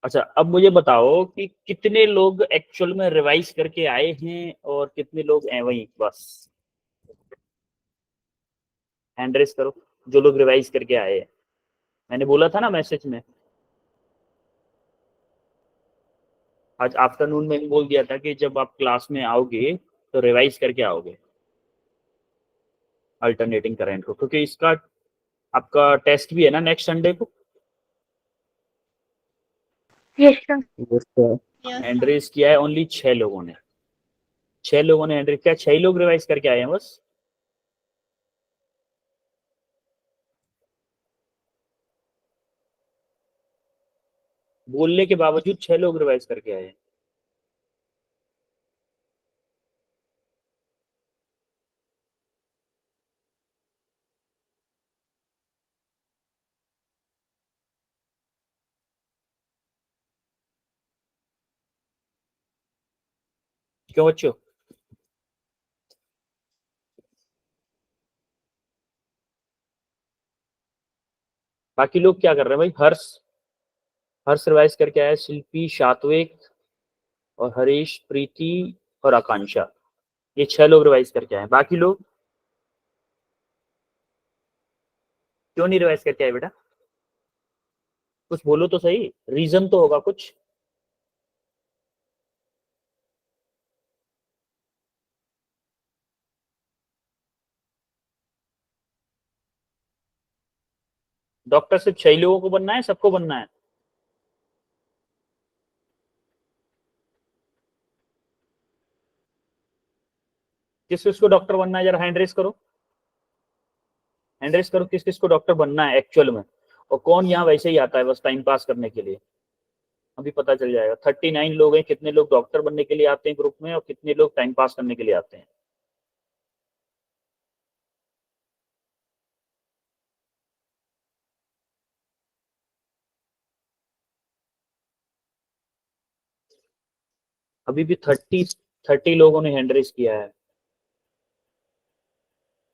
अच्छा, अब मुझे बताओ कि कितने लोग एक्चुअल में रिवाइज करके आए हैं और कितने लोग हैं वहीं बस। हैंड रेस करो जो लोग रिवाइज करके आए हैं। मैंने बोला था ना मैसेज में, आज आफ्टरनून में बोल दिया था कि जब आप क्लास में आओगे तो रिवाइज करके आओगे अल्टरनेटिंग करंट को, क्योंकि इसका आपका टेस्ट भी है ना नेक्स्ट संडे को। Yes sir. Yes sir. Hand raise किया है ओनली 6 लोगों ने, 6 लोगों ने हैंड रेस किया, 6 लोग रिवाइज करके आए हैं बस। बोलने के बावजूद 6 लोग रिवाइज करके आए हैं। क्यों बच्चों? बाकी लोग क्या कर रहे हैं भाई? हर्ष रिवाइज करके आया, शिल्पी, सात्विक और हरीश, प्रीति और आकांक्षा, ये 6 लोग रिवाइज करके आए। बाकी लोग क्यों नहीं रिवाइज करके आए बेटा? कुछ बोलो तो सही, रीजन तो होगा कुछ। डॉक्टर सिर्फ 6 लोगों को बनना है, सबको बनना है? किस किस को डॉक्टर बनना है, जरा हैंड रेस करो, हैंड रेस करो, किस किस को डॉक्टर बनना है एक्चुअल में, और कौन यहाँ वैसे ही आता है बस टाइम पास करने के लिए। अभी पता चल जाएगा। 39 लोग हैं, कितने लोग डॉक्टर बनने के लिए आते हैं ग्रुप में और कितने लोग टाइम पास करने के लिए आते हैं। अभी भी 30 लोगों ने हैंड रेस किया है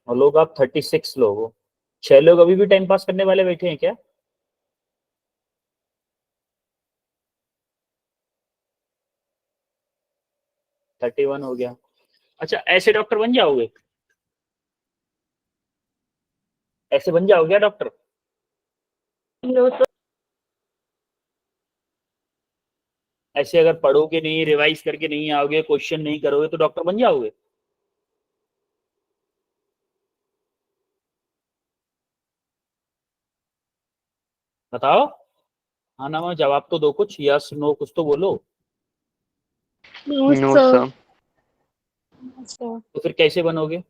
और लोग आप 36 लोग हो। 6 लोग अभी भी टाइम पास करने वाले बैठे हैं क्या? थर्टी वन हो गया। अच्छा, ऐसे डॉक्टर बन जाओगे? ऐसे बन जाओगे क्या डॉक्टर? No sir. ऐसे अगर पढ़ोगे नहीं, रिवाइज करके नहीं आओगे, क्वेश्चन नहीं करोगे तो डॉक्टर बन जाओगे? बताओ, हाँ ना, मैं जवाब तो दो, कुछ यस नो कुछ तो बोलो। No no sir. सर। तो फिर कैसे बनोगे?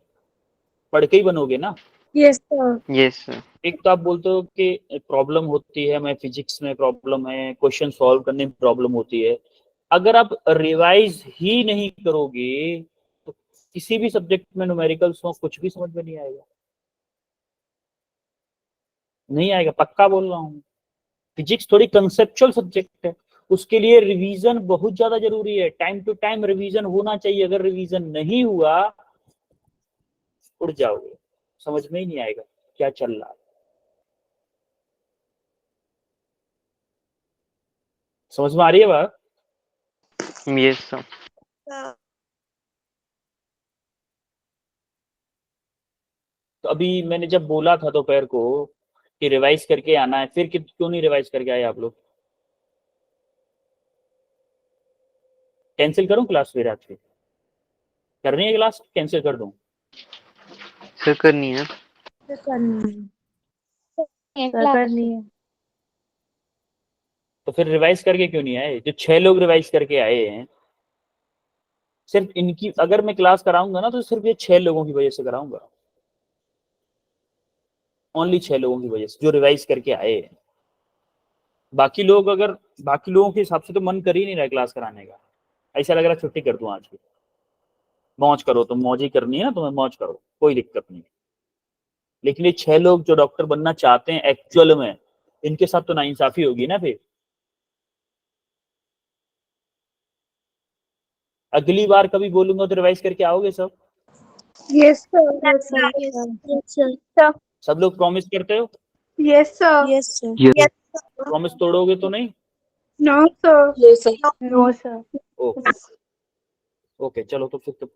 पढ़ के ही बनोगे ना। Yes sir. Yes sir. एक तो आप बोलते हो कि प्रॉब्लम होती है, मैं फिजिक्स में प्रॉब्लम है, क्वेश्चन सॉल्व करने में प्रॉब्लम होती है। अगर आप रिवाइज ही नहीं करोगे तो किसी भी सब्जेक्ट में न्यूमेरिकल्स हो कुछ भी समझ में नहीं आएगा, नहीं आएगा, पक्का बोल रहा हूँ। फिजिक्स थोड़ी कंसेप्चुअल सब्जेक्ट है, उसके लिए रिवीजन बहुत ज्यादा जरूरी है, टाइम टू टाइम रिवीजन होना चाहिए। अगर रिवीजन नहीं हुआ उड़ जाओगे, समझ में ही नहीं आएगा क्या चल रहा है। समझ में आ रही है बात? Yes sir. तो अभी मैंने जब बोला था दोपहर को कि रिवाइज करके आना है, फिर क्यों नहीं रिवाइज करके आए आप लोग? कैंसिल करूं क्लास फिर आज की? करनी है क्लास, कैंसिल कर दूं? सर करनी है। करनी है। तो फिर रिवाइज करके क्यों नहीं आए? जो 6 लोग रिवाइज करके आए हैं, सिर्फ इनकी अगर मैं क्लास कराऊंगा ना तो सिर्फ ये 6 लोगों की वजह से कराऊंगा, ओनली 6 लोगों की वजह से जो रिवाइज करके आए हैं। बाकी लोग अगर बाकी लोगों के हिसाब से तो मन कर ही नहीं रहा क्लास कराने का, ऐसा लग रहा है छुट्टी कर दूं आज की। मौज करो, तुम मौज ही करनी है ना, तुम्हें मौज करो, कोई दिक्कत नहीं। लेकिन ये 6 लोग जो डॉक्टर बनना चाहते हैं एक्चुअल में, इनके साथ तो नाइंसाफी होगी ना फिर। अगली बार कभी बोलूंगा तो रिवाइज करके आओगे सब? Yes sir. Yes sir. सब लोग प्रॉमिस करते हो? Yes sir. Yes sir. Yes. Promise तोड़ोगे तो नहीं? No, sir. Yes, sir. No, sir. Okay okay, चलो तो फिर तो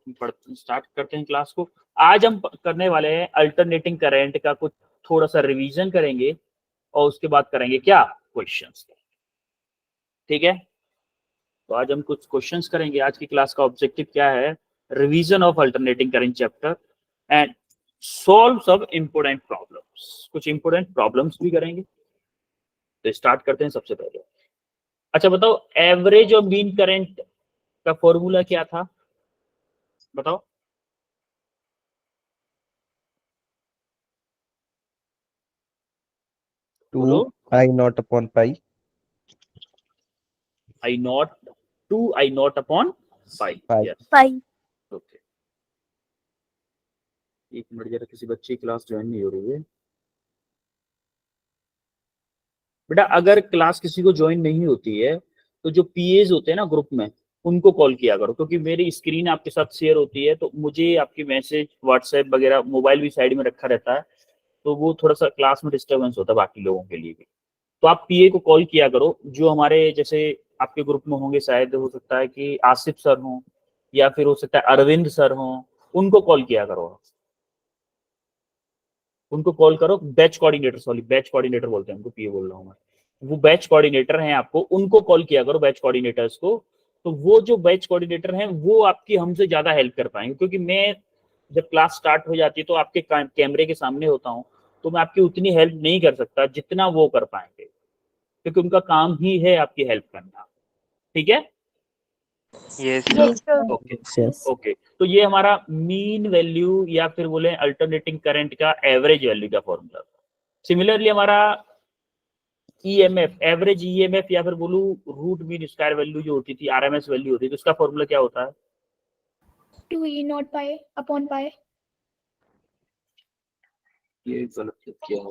स्टार्ट करते हैं क्लास को। आज हम करने वाले हैं अल्टरनेटिंग करंट का कुछ थोड़ा सा रिवीजन करेंगे और उसके बाद करेंगे क्या, क्वेश्चंस। ठीक है, तो आज हम कुछ क्वेश्चंस करेंगे। आज की क्लास का ऑब्जेक्टिव क्या है, revision of alternating current chapter and solve सब इंपोर्टेंट प्रॉब्लम्स। कुछ इंपोर्टेंट प्रॉब्लम्स भी करेंगे। तो स्टार्ट करते हैं सबसे पहले। अच्छा बताओ, एवरेज और मीन करंट का फॉर्मूला क्या था, बताओ। बोलो। 2 I0/pi. I0 2I0/pi। Pi. Yes, Pi. Okay. एक मिनट, जरा किसी बच्चे की क्लास ज्वाइन नहीं हो रही है बेटा। अगर क्लास किसी को ज्वाइन नहीं होती है तो जो पीएज होते हैं ना ग्रुप में, उनको कॉल किया करो, क्योंकि मेरी स्क्रीन आपके साथ शेयर होती है तो मुझे आपकी मैसेज व्हाट्सएप वगैरह, मोबाइल भी साइड में रखा रहता है, तो वो थोड़ा सा क्लास में डिस्टर्बेंस होता है बाकी लोगों के लिए भी। तो आप पीए को कॉल किया करो, जो हमारे जैसे आपके ग्रुप में होंगे, शायद हो सकता है कि आसिफ सर हों या फिर हो सकता है अरविंद सर हों, उनको कॉल किया करो। उनको कॉल करो, batch coordinator, sorry batch coordinator बोलते हैं उनको, पीए बोल रहा हूँ मैं, वो बैच कोऑर्डिनेटर हैं आपको, उनको कॉल किया करो, बैच कोऑर्डिनेटर्स को। तो वो जो बैच कोऑर्डिनेटर हैं वो आपकी हमसे ज्यादा हेल्प कर पाएंगे, क्योंकि मैं जब क्लास स्टार्ट हो जाती है तो आपके कैमरे के सामने होता हूँ, तो मैं आपकी उतनी हेल्प नहीं कर सकता जितना वो कर पाएंगे, क्योंकि उनका काम ही है आपकी हेल्प करना। ठीक है, yes Yes, sir. Okay Yes. Okay. तो ये हमारा मीन वैल्यू या फिर बोले अल्टरनेटिंग करंट का एवरेज वैल्यू का फॉर्मूला। सिमिलरली हमारा ईएमएफ, एवरेज ईएमएफ या फिर बोलूं रूट मीन स्क्वायर वैल्यू जो होती थी, आरएमएस वैल्यू होती थी, तो उसका फॉर्मूला क्या होता है? 2E0/pi. ये गलत किया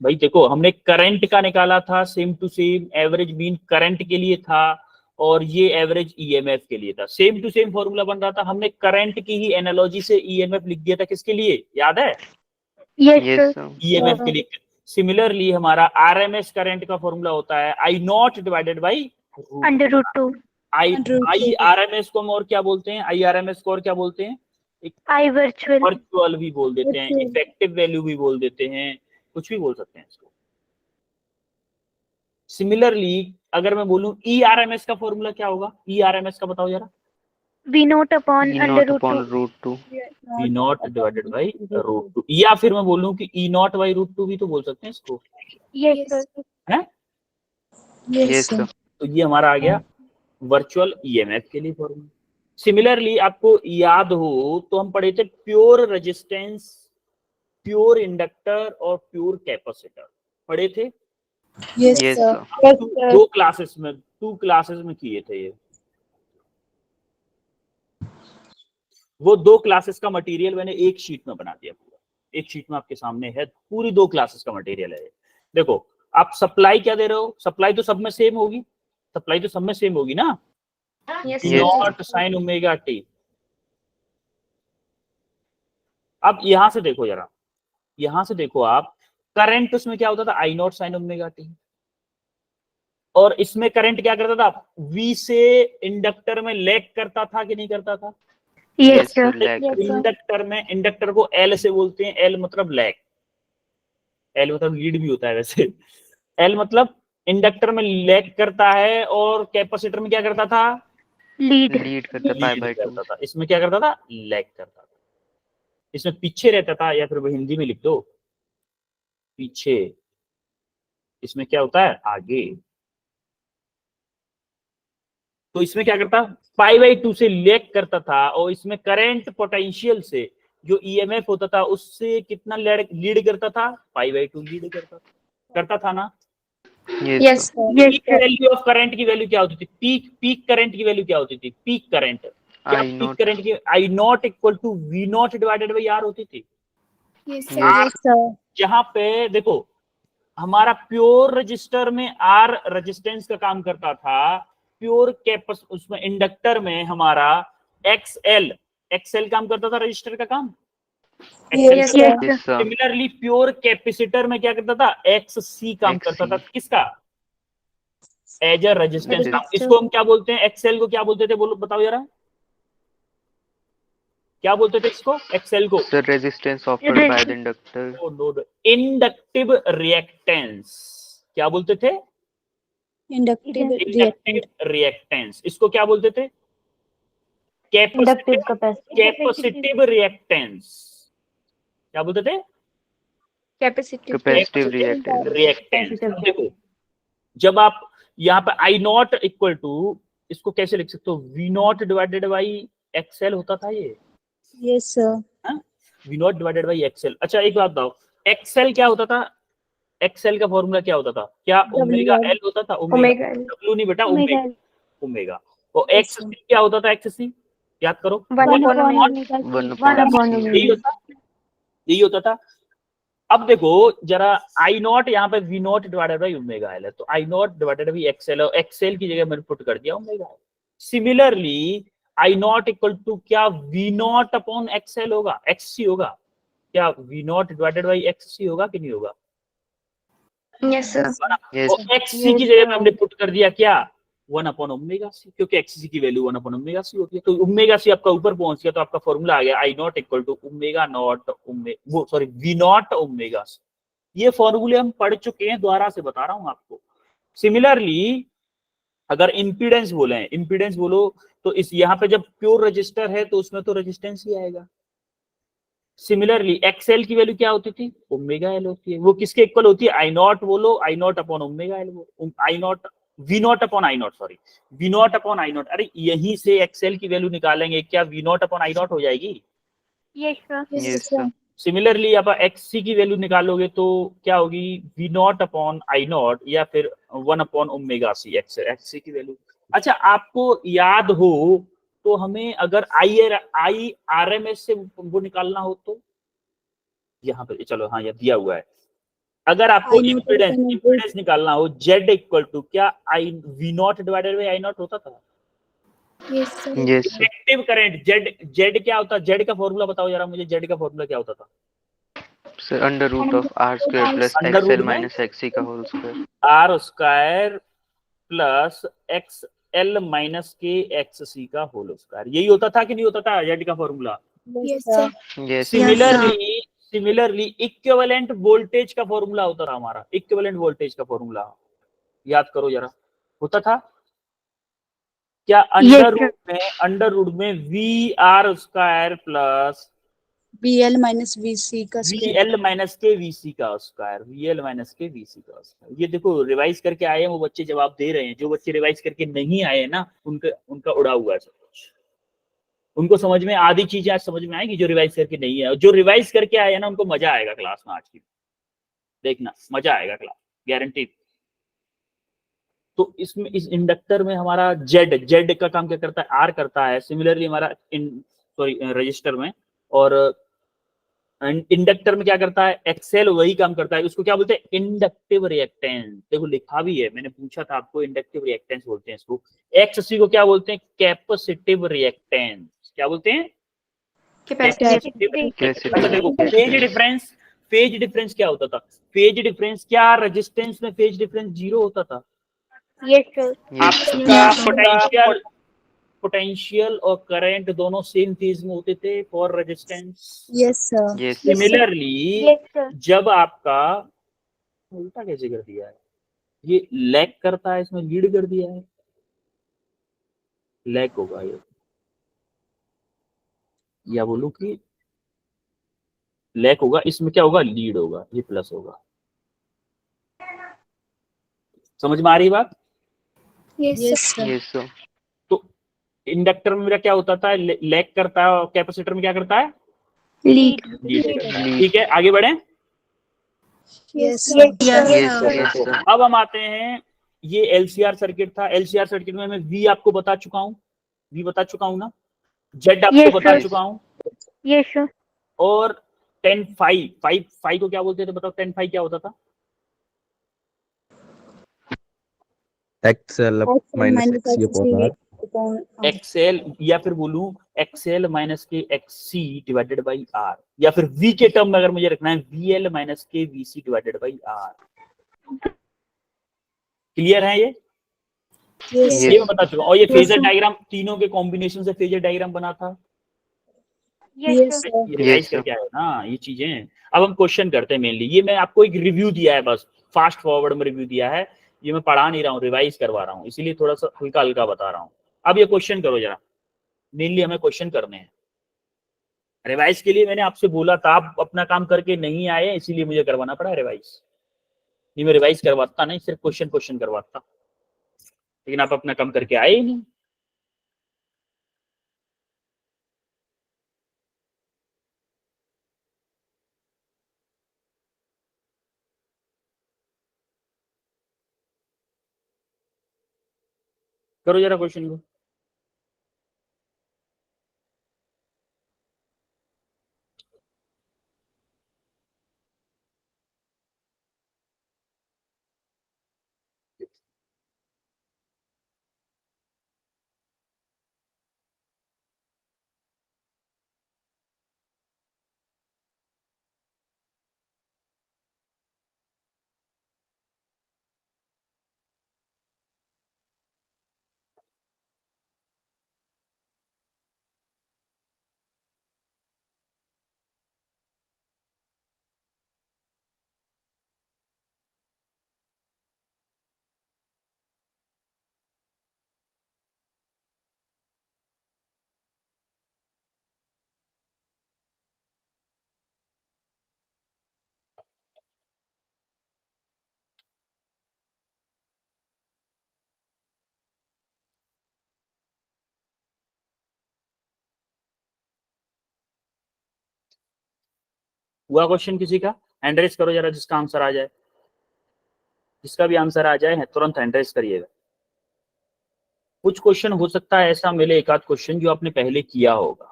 भाई। देखो, हमने करंट का निकाला था same to same, average mean current के लिए था और ये एवरेज ईएमएफ के लिए था। सेम टू सेम फॉर्मूला बन रहा था, हमने करंट की ही एनालॉजी से ईएमएफ लिख दिया था। किसके लिए, याद है? Yes, yes sir. Sir. EMF के लिए। सिमिलरली हमारा आरएमएस करंट का फॉर्मूला होता है I0 divided by √2. I RMS को हम और क्या बोलते हैं, आई आरएमएस को और क्या बोलते हैं? I virtual. वर्चुअल भी बोल देते हैं, इफेक्टिव वैल्यू भी बोल देते हैं, कुछ भी बोल सकते हैं इसको। सिमिलरली अगर मैं बोलूं ई आरएमएस का फॉर्मूला क्या होगा, ई आरएमएस का बताओ जरा। E0/√2. E0 डिवाइडेड बाई √2, या फिर मैं बोलूं कि E0 बाई √2 भी तो बोल सकते हैं इसको, Yes, sir. है? Yes sir. तो ये हमारा आ गया वर्चुअल ईएमएफ के लिए फॉर्मूला। सिमिलरली आपको याद हो तो हम पढ़े थे प्योर रेजिस्टेंस, प्योर इंडक्टर और प्योर कैपेसिटर, पढ़े थे। Yes sir. दो क्लासेस में, 2 क्लासेस में किए थे ये। वो 2 क्लासेस का मटेरियल मैंने एक शीट में बना दिया पूरा, एक शीट में आपके सामने है, पूरी 2 क्लासेस का मटेरियल है। देखो, आप सप्लाई क्या दे रहे हो, सप्लाई तो सब में सेम होगी, सप्लाई तो सब में सेम होगी ना, Yes, not sine omega T. अब यहां से देखो जरा, यहां से देखो आप, करंट उसमें क्या होता था, I0 साइन ओमेगा टी, और इसमें करंट क्या करता था, V से इंडक्टर में लैग करता था कि नहीं करता था? Yes, sir. इंडक्टर में, इंडक्टर को L से बोलते हैं, L मतलब लैग, L मतलब लीड भी होता है वैसे। L मतलब इंडक्टर में लैग करता है, और कैपेसिटर में क्या करता था, Lead. लीड करता लीड π/2. करता था। इसमें क्या करता था, लैग करता था। इसमें पीछे रहता था, या फिर वो हिंदी में लिख दो पीछे, इसमें क्या होता है, आगे। तो इसमें क्या करता, π/2 से लैग करता था, और इसमें करंट पोटेंशियल से जो ईएमएफ होता था उससे कितना लीड करता था, π/2 लीड करता था ना। Yes sir. Peak value of current की वैल्यू क्या होती थी, पीक करंट की वैल्यू क्या होती थी, पीक करंट क्या, पीक I0 करंट की I0 equal to V0 divided by R होती थी। Yes, Yes. sir. जहां पे देखो, हमारा प्योर रजिस्टर में R रेजिस्टेंस का काम करता था, प्योर कैपेस उसमें इंडक्टर में हमारा XL काम करता था रजिस्टर का काम। Yes, sir. Yes, sir. Similarly pure capacitor में क्या करता था, XC काम करता था, किसका, एज अ रेजिस्टेंस काम। इसको हम क्या बोलते हैं, XL को क्या बोलते थे, बोलो बताओ जरा, क्या बोलते थे इसको, XL को? The resistance offered by the inductor. Inductive reactance, क्या बोलते थे, इंडक्टिव इंडक्टिव रिएक्टेंस। इसको क्या बोलते थे, कैपेसिटिव रिएक्टेंस। क्या बोलते थे, Capacitive. Capacitive reactance. रिएक्टेंस। देखो जब आप यहाँ पे आई नॉट इक्वल टू, इसको कैसे लिख सकते हो, V naught divided by XL होता था ये, yes sir, V naught divided by XL. अच्छा एक बात बताओ, एक्सएल क्या होता था, एक्सएल का फॉर्मूला क्या होता था, क्या ओमेगा एल होता था, ओमेगा डब्ल्यू नहीं बेटा, ओमेगा ओमेगा। और एक्ससी क्या होता था, एक्ससी याद करो, यही होता था। अब देखो जरा, आई नॉट यहाँ पे V naught divided by omega L है, तो I naught divided by XL, और एक्सएल की जगह मैंने पुट कर दिया omega L. Similarly I not equal to क्या, वी नॉट अपॉन एक्सएल होगा, एक्ससी होगा, क्या V naught divided by XC होगा कि नहीं होगा? Yes, sir. Yes. और एक्ससी की जगह में हमने पुट कर दिया क्या, 1 अपॉन ओमेगा सी, क्योंकि एक्ससी की वैल्यू 1 अपॉन ओमेगा सी होती है। तो ओमेगा सी आपका ऊपर पहुंच गया, तो आपका फॉर्मूला आ गया I not equal to omega not वो sorry V not omega C. ये फॉर्मूले हम पढ़ चुके हैं, दोबारा से बता रहा हूं आपको। सिमिलरली अगर इंपीडेंस बोले, इंपीडेंस बोलो, तो इस यहाँ पे जब प्योर रजिस्टर है तो उसमें तो रेजिस्टेंस ही आएगा। सिमिलरली एक्सएल की वैल्यू क्या होती थी, ओमेगा एल होती है, वो किसके इक्वल होती है, आई नॉट बोलो, I naught upon omega L, I naught V naught upon I naught, sorry V naught upon I naught. अरे यहीं से एक्सएल की वैल्यू निकालेंगे, क्या V naught upon I naught हो जाएगी? Yes, sir. Yes, sir. Similarly आप एक्ससी की वैल्यू निकालोगे तो क्या होगी, V naught upon I naught, या फिर 1 अपॉन ओमेगा सी, एक्ससी की वैल्यू। अच्छा आपको याद हो तो हमें अगर आई आरएमएस से वो निकालना हो तो यहाँ पे चलो, हाँ ये दिया हुआ है, अगर आपको इंपीडेंस निकालना हो, जेड इक्वल टू क्या, I V naught divided by I naught होता था। Yes sir, Yes, sir. Effective current Z क्या होता है, जेड का फॉर्मूला बताओ जरा मुझे, जेड का फॉर्मूला क्या होता था? Sir, under root of r square plus Under root xl में? minus xc का whole square. R square plus X L minus के एक्स सी का होल स्क्वायर, यही होता था कि नहीं होता था जेड का formula? Yes sir, Yes, sir. Similarly equivalent voltage का फॉर्मूला होता था हमारा, इक्विवेलेंट वोल्टेज का फॉर्मूला याद करो जरा, होता था क्या, अंडर रूट में V R square plus B L minus V C का वी स्क्वायर। एल माइनस के वी सी का स्क्वायर, वी एल माइनस के वी सी का स्क्वायर। ये देखो रिवाइज करके आए हैं वो बच्चे जवाब दे रहे हैं, जो बच्चे रिवाइज करके नहीं आए ना उनका उड़ा हुआ है सब कुछ, उनको समझ में आधी चीजें आज समझ में आएगी, जो रिवाइज करके नहीं है। जो रिवाइज करके आए हैं ना उनको मजा आएगा क्लास में आज की, देखना मजा आएगा क्लास, गारंटी। तो इसमें इस इंडक्टर में हमारा जेड का काम क्या करता है, आर करता है। सिमिलरली हमारा रजिस्टर में और इंडक्टर में क्या करता है, एक्सेल वही काम करता है, उसको क्या बोलते हैं, इंडक्टिव रिएक्टेंस। देखो लिखा भी है, मैंने पूछा था आपको, इंडक्टिव रिएक्टेंस बोलते हैं इसको। एक्ससी को क्या बोलते हैं, कैपेसिटिव रिएक्टेंस। क्या बोलते हैं, अच्छा देखो फेज डिफरेंस क्या होता था, फेज डिफरेंस क्या, रेजिस्टेंस में फेज डिफरेंस 0 होता था। Yes, sir. Yes, sir. आपका पोटेंशियल और करंट दोनों सेम फेज में होते थे for resistance. Yes sir, Yes, sir. Similarly Yes, sir. जब आपका उल्टा कैसे कर दिया है, ये लैग करता है, इसमें लीड कर दिया है, लैग होगा ये, या बोलूं कि लैग होगा, इसमें क्या होगा, लीड होगा, ये प्लस होगा। समझ में आ रही बात? Yes sir, Yes, sir. तो इंडक्टर में मेरा क्या होता था, लैग करता है, और कैपेसिटर में क्या करता है, Lead. लीड करता है। ठीक है आगे बढ़े। Yes Yes, sir. Yes, sir. अब हम आते हैं, ये एलसीआर सर्किट था, एलसीआर सर्किट में मैं वी आपको बता चुका हूँ, वी बता चुका हूँ ना, जेड आपको Yes, बता sir. चुका हूँ, Yes, sir. और 10 फाई को क्या बोलते थे बताओ, 10 फाई क्या होता था, XL minus XC upon R. upon R. XL, या फिर बोलूं एक्सएल माइनस के एक्ससी डिवाइडेड बाई आर, या फिर वी के टर्म में अगर मुझे रखना है वीएल माइनस के VC divided by R. Clear है ये? Yes, ये मैं बता चुका हूं। और ये Yes, फेजर sir. डायग्राम तीनों के कॉम्बिनेशन से फेजर डायग्राम बना था। Yes, Yes, sir. sir. ये रिवाइज Yes, sir. करके आए हो ना ये चीजें। अब हम क्वेश्चन करते हैं मेनली। ये मैं आपको एक रिव्यू दिया है, बस फास्ट फॉरवर्ड में रिव्यू दिया है। ये मैं पढ़ा नहीं रहा हूँ, रिवाइज करवा रहा हूँ, इसीलिए थोड़ा सा हल्का हल्का बता रहा हूँ। अब ये क्वेश्चन करो जरा, मेनली हमें क्वेश्चन करने हैं। रिवाइज के लिए मैंने आपसे बोला था, आप अपना काम करके नहीं आए, इसीलिए मुझे करवाना पड़ा रिवाइज। ये मैं रिवाइज करवाता नहीं, सिर्फ क्वेश्चन क्वेश्चन करवाता, लेकिन आप अपना काम करके आए ही नहीं। करो जरा क्वेश्चन को। हुआ क्वेश्चन किसी का? हैंड रेज करो जरा, जिसका आंसर आ जाए। जिसका भी आंसर आ जाए तुरंत हैंड रेज करिएगा। कुछ क्वेश्चन हो सकता है ऐसा मिले, एक आध क्वेश्चन जो आपने पहले किया होगा,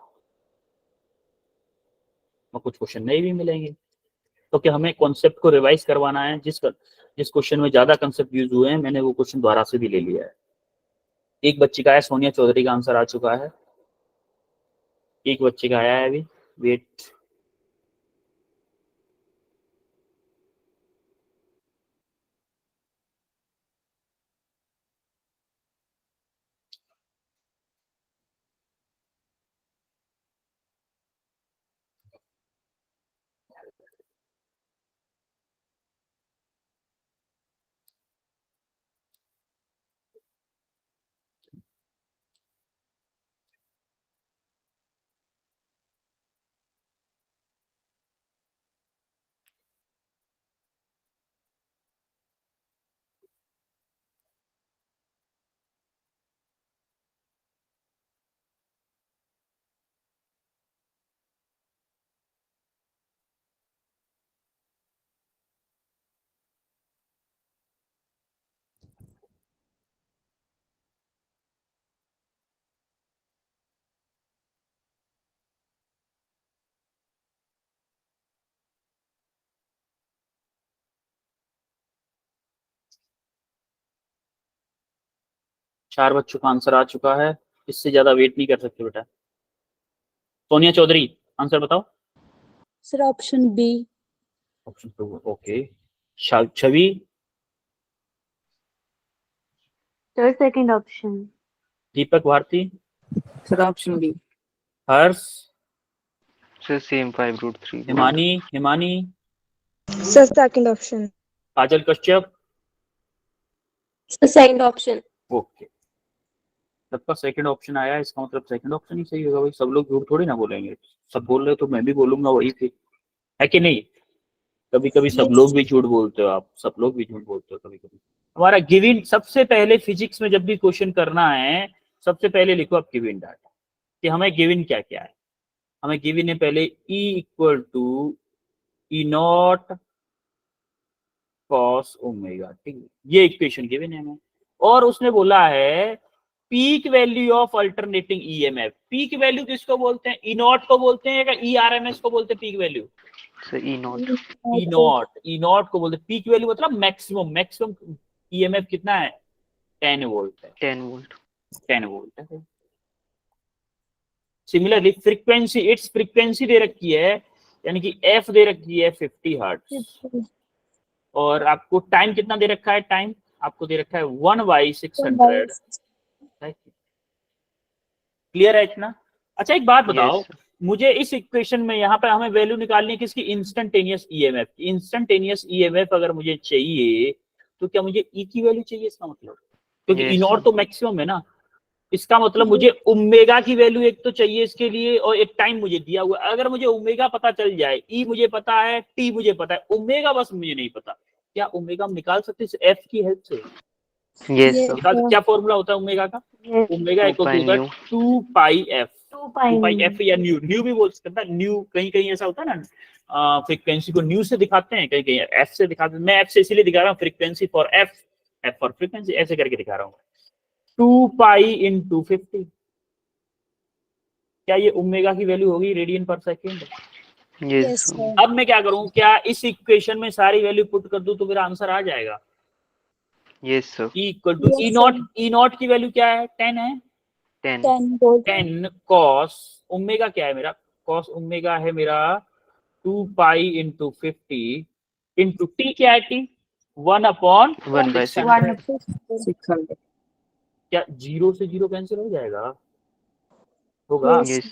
और कुछ क्वेश्चन नए भी मिलेंगे। तो क्या हमें कॉन्सेप्ट को रिवाइज करवाना है? जिस क्वेश्चन में ज्यादा कंसेप्ट यूज हुए हैं, मैंने वो क्वेश्चन दोबारा से भी ले लिया है। एक बच्चे का है, सोनिया चौधरी का आंसर आ चुका है। एक बच्चे का आया है अभी, वेट। चार बच्चों का आंसर आ चुका है, इससे ज्यादा वेट नहीं कर सकते बेटा। सोनिया चौधरी आंसर बताओ। Sir, option B. Option 2, okay. Chhavi, Sir, second option. Deepak Bharti, Sir, option B. Harsh, Sir, same 5√3. Himani, Sir, second option. Kajal Kashyap, Second option. Okay. सबका सेकंड ऑप्शन आया, इसका मतलब सेकंड ऑप्शन ही सही होगा भाई। सब लोग झूठ थोड़ी ना बोलेंगे, सब बोल रहे तो मैं भी बोलूंगा वही फिर, है कि नहीं? कभी कभी सब Yes. लोग भी झूठ बोलते हो, आप सब लोग भी झूठ बोलते हो कभी कभी। हमारा गिवन, सबसे पहले फिजिक्स में जब भी क्वेश्चन करना है, सबसे पहले लिखो आप गिवन डाटा, कि हमें गिवन क्या क्या है। हमें गिवन है पहले E equal to E naught cos omega, ठीक है, ये इक्वेशन गिवन है हमें। और उसने बोला है peak value of alternating EMF. Peak value किसको बोलते हैं? ई नॉट को बोलते हैं या ईआरएमएस को बोलते हैं peak value? Sir, E0. E not को बोलते हैं पीक वैल्यू, मतलब मैक्सिमम ईएमएफ कितना है? 10 वोल्ट है। 10 volt. 10 वोल्ट है। सिमिलरली फ्रीक्वेंसी, इट्स फ्रीक्वेंसी दे रखी है, यानी कि एफ दे रखी है 50 हर्ट्ज, और आपको टाइम कितना दे रखा है, टाइम आपको दे रखा है 1/600। क्लियर है इतना? अच्छा एक बात बताओ, Yes, sir. मुझे इस इक्वेशन में यहाँ पे हमें वैल्यू निकालनी है किसकी, इंस्टेंटेनियस ईएमएफ। इंस्टेंटेनियस ईएमएफ अगर मुझे चाहिए तो क्या मुझे ई की वैल्यू चाहिए इसका मतलब, क्योंकि ई Yes, नॉट sir. तो मैक्सिमम है ना, इसका मतलब मुझे ओमेगा की वैल्यू एक तो चाहिए इसके लिए, और एक टाइम मुझे दिया हुआ है। अगर मुझे ओमेगा पता चल जाए, ई मुझे पता है, टी मुझे पता है, ओमेगा बस मुझे नहीं पता, क्या ओमेगा हम निकाल सकते हैं एफ की हेल्प से? Yes, sir. निकाल, क्या फॉर्मूला होता है ओमेगा का? Yes. Omega 2 equal pi two होता है nu. 2 pi F. 2 pi 2 pi nu. F या न्यू, न्यू भी बोल सकता है, न्यू कहीं कहीं ऐसा होता है ना, फ्रीक्वेंसी को न्यू से दिखाते हैं, कहीं कहीं एफ से दिखाते हैं। मैं एफ से इसीलिए दिखा रहा हूँ, frequency for F, F for frequency, ऐसे करके दिखा रहा हूँ। 2 पाई इंटू 50, क्या ये ओमेगा की वैल्यू होगी रेडियन पर सेकेंड? Yes, sir. अब मैं क्या करूं, क्या इस इक्वेशन में सारी वैल्यू पुट कर दूं तो मेरा आंसर आ जाएगा? Yes, sir. E equal to E naught, E naught की वैल्यू क्या है, 10 है, 10. 10 कॉस ओमेगा क्या है मेरा, कॉस ओमेगा है मेरा 2 पाई इंटू 50 इंटू टी क्या है, टी 1/600। 600. क्या जीरो से जीरो कैंसिल हो जाएगा, होगा? Yes.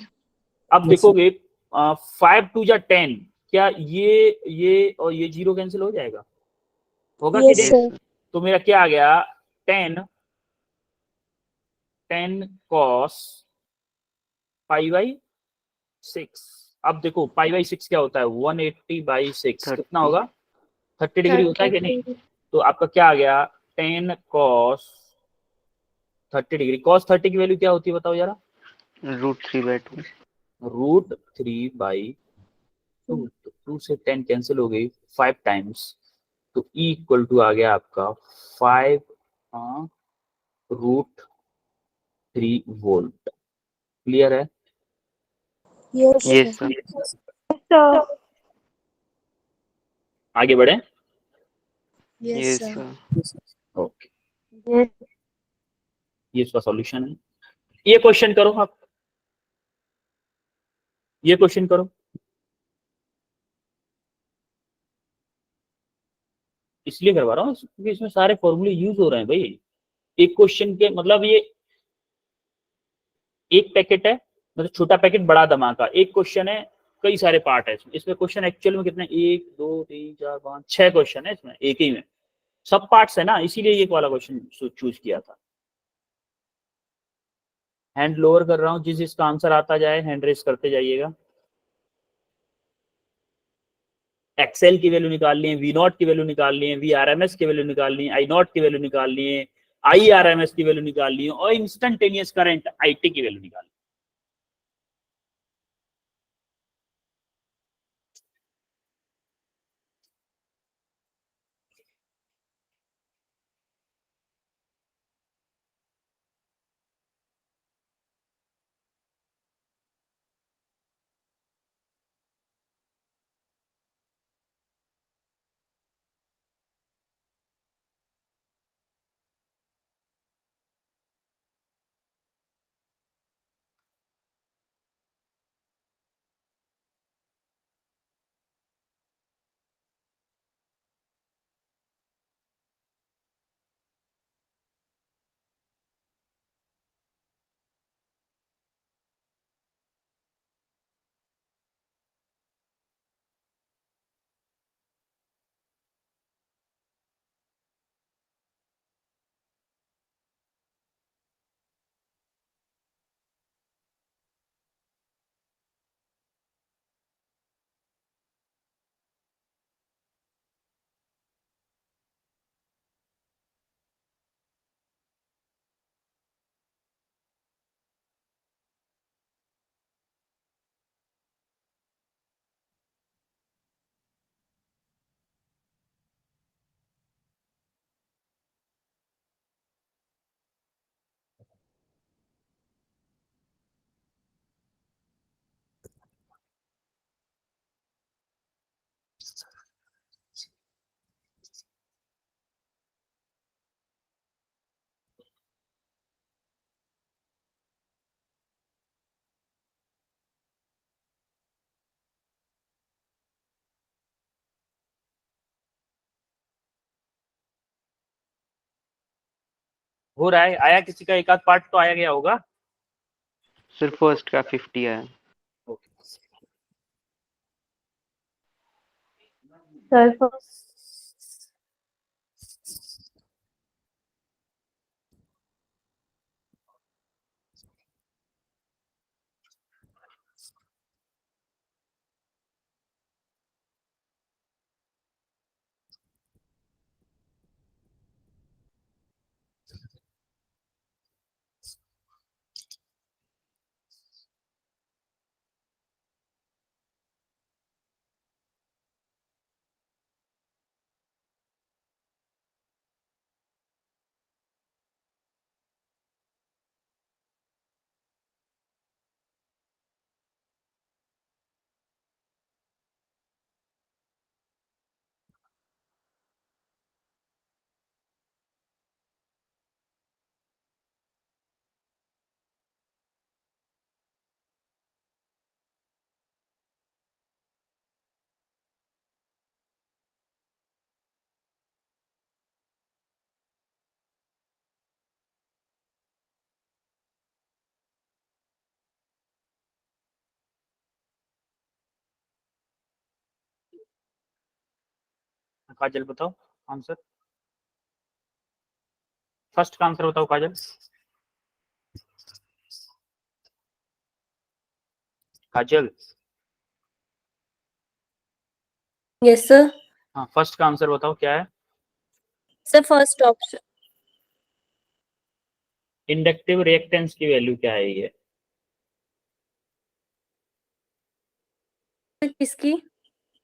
अब देखोगे 5 2 जा 10, क्या ये और ये जीरो कैंसिल हो जाएगा, होगा कि Yes, नहीं? sir. तो मेरा क्या आ गया, 10 कॉस पाई/6। अब देखो पाई/6 क्या होता है, 180/6 कितना 30. होगा, 30 डिग्री होता है कि नहीं? तो आपका क्या आ गया, 10 कॉस 30 डिग्री। कॉस 30 की वैल्यू क्या होती है बताओ जरा, √3/2. √3/2। तो 2 से 10 कैंसिल हो गई 5 टाइम्स, तो E इक्वल टू आ गया आपका 5 √3 वोल्ट। क्लियर है? Yes, sir. So, आगे बढ़े। Yes, sir. Okay, yes. ये इसका सॉल्यूशन है। ये क्वेश्चन करो आप, ये क्वेश्चन करो। इसलिए करवा रहा हूँ क्योंकि इसमें सारे फॉर्मूले यूज हो रहे हैं भाई। एक क्वेश्चन के मतलब ये एक पैकेट है, मतलब छोटा पैकेट बड़ा धमाका, एक क्वेश्चन है, कई सारे पार्ट है इसमें। इसमें क्वेश्चन एक्चुअल में कितने, 1 2 3 4 5 6 क्वेश्चन है इसमें, एक ही में सब पार्ट्स है ना, इसीलिए ये वाला क्वेश्चन चूज किया था। हैंड लोअर कर रहा हूँ, जिस जिसका आंसर आता जाए हैंड रेस करते जाइएगा। एक्सेल की वैल्यू निकालनी है, वी नॉट की वैल्यू निकालनी है, वी आर एम एस की वैल्यू निकालनी है, आई नॉट की वैल्यू निकालनी है, आई आर एम एस की वैल्यू निकालनी है, और इंस्टेंटेनियस करंट आई टी की वैल्यू निकालनी है। हो रहा है, आया किसी का एक आध पार्ट तो आया गया होगा। सर फर्स्ट का 50 आया। Sir, for काजल बताओ आंसर, फर्स्ट का आंसर बताओ काजल। काजल यस सर। हाँ, फर्स्ट का आंसर बताओ क्या है। Sir first option. Inductive reactance की वैल्यू क्या है ये। किसकी?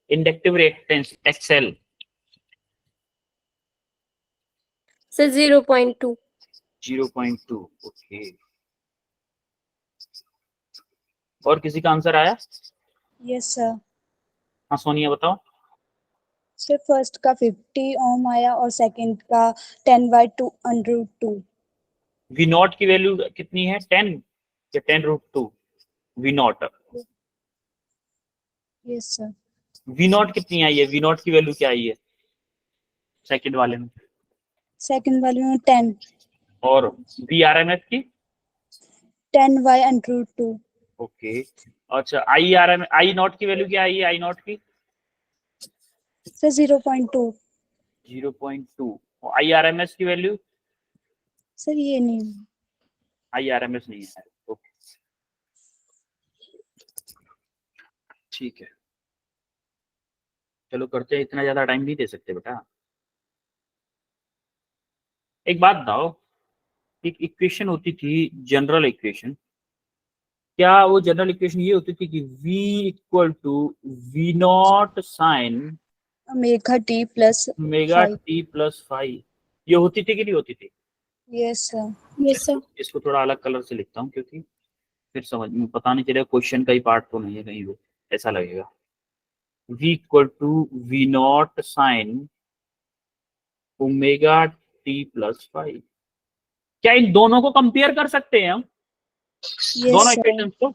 Inductive reactance XL. Sir 0.2। 0.2 okay. और किसी का आंसर आया। Yes sir. हाँ सोनिया बताओ। सर फर्स्ट का 50 ओम आया और सेकंड का 10/2 √2। वी नॉट की वैल्यू कितनी है 10 या 10√2। V naught, yes sir. V naught कितनी आई है, वी नॉट की वैल्यू क्या आई है सेकंड वाले में। सेकंड वाले में 10। और वी आर एम एस की 10/√2। ओके। अच्छा I R M I naught की वैल्यू क्या आई है, आई नॉट की sir 0.2। 0.2। I R M S की वैल्यू, सर ये नहीं। आई आर एम एस नहीं है। ओके ठीक है, चलो करते हैं, इतना ज्यादा टाइम नहीं दे सकते बेटा। एक बात बताओ, एक इक्वेशन होती थी जनरल इक्वेशन, क्या वो जनरल इक्वेशन ये होती थी कि v equal to V naught sine omega T plus omega 5। T plus 5, ये होती थी कि नहीं होती थी। Yes sir. Yes sir. इसको थोड़ा अलग कलर से लिखता हूँ क्योंकि फिर समझ में पता नहीं चलेगा क्वेश्चन का ही पार्ट तो नहीं है कहीं वो, ऐसा लगेगा। v equal to V naught sine omega T plus 5। क्या इन दोनों को कंपेयर कर सकते हैं हम, दोनों यस सर। इक्वेशंस को।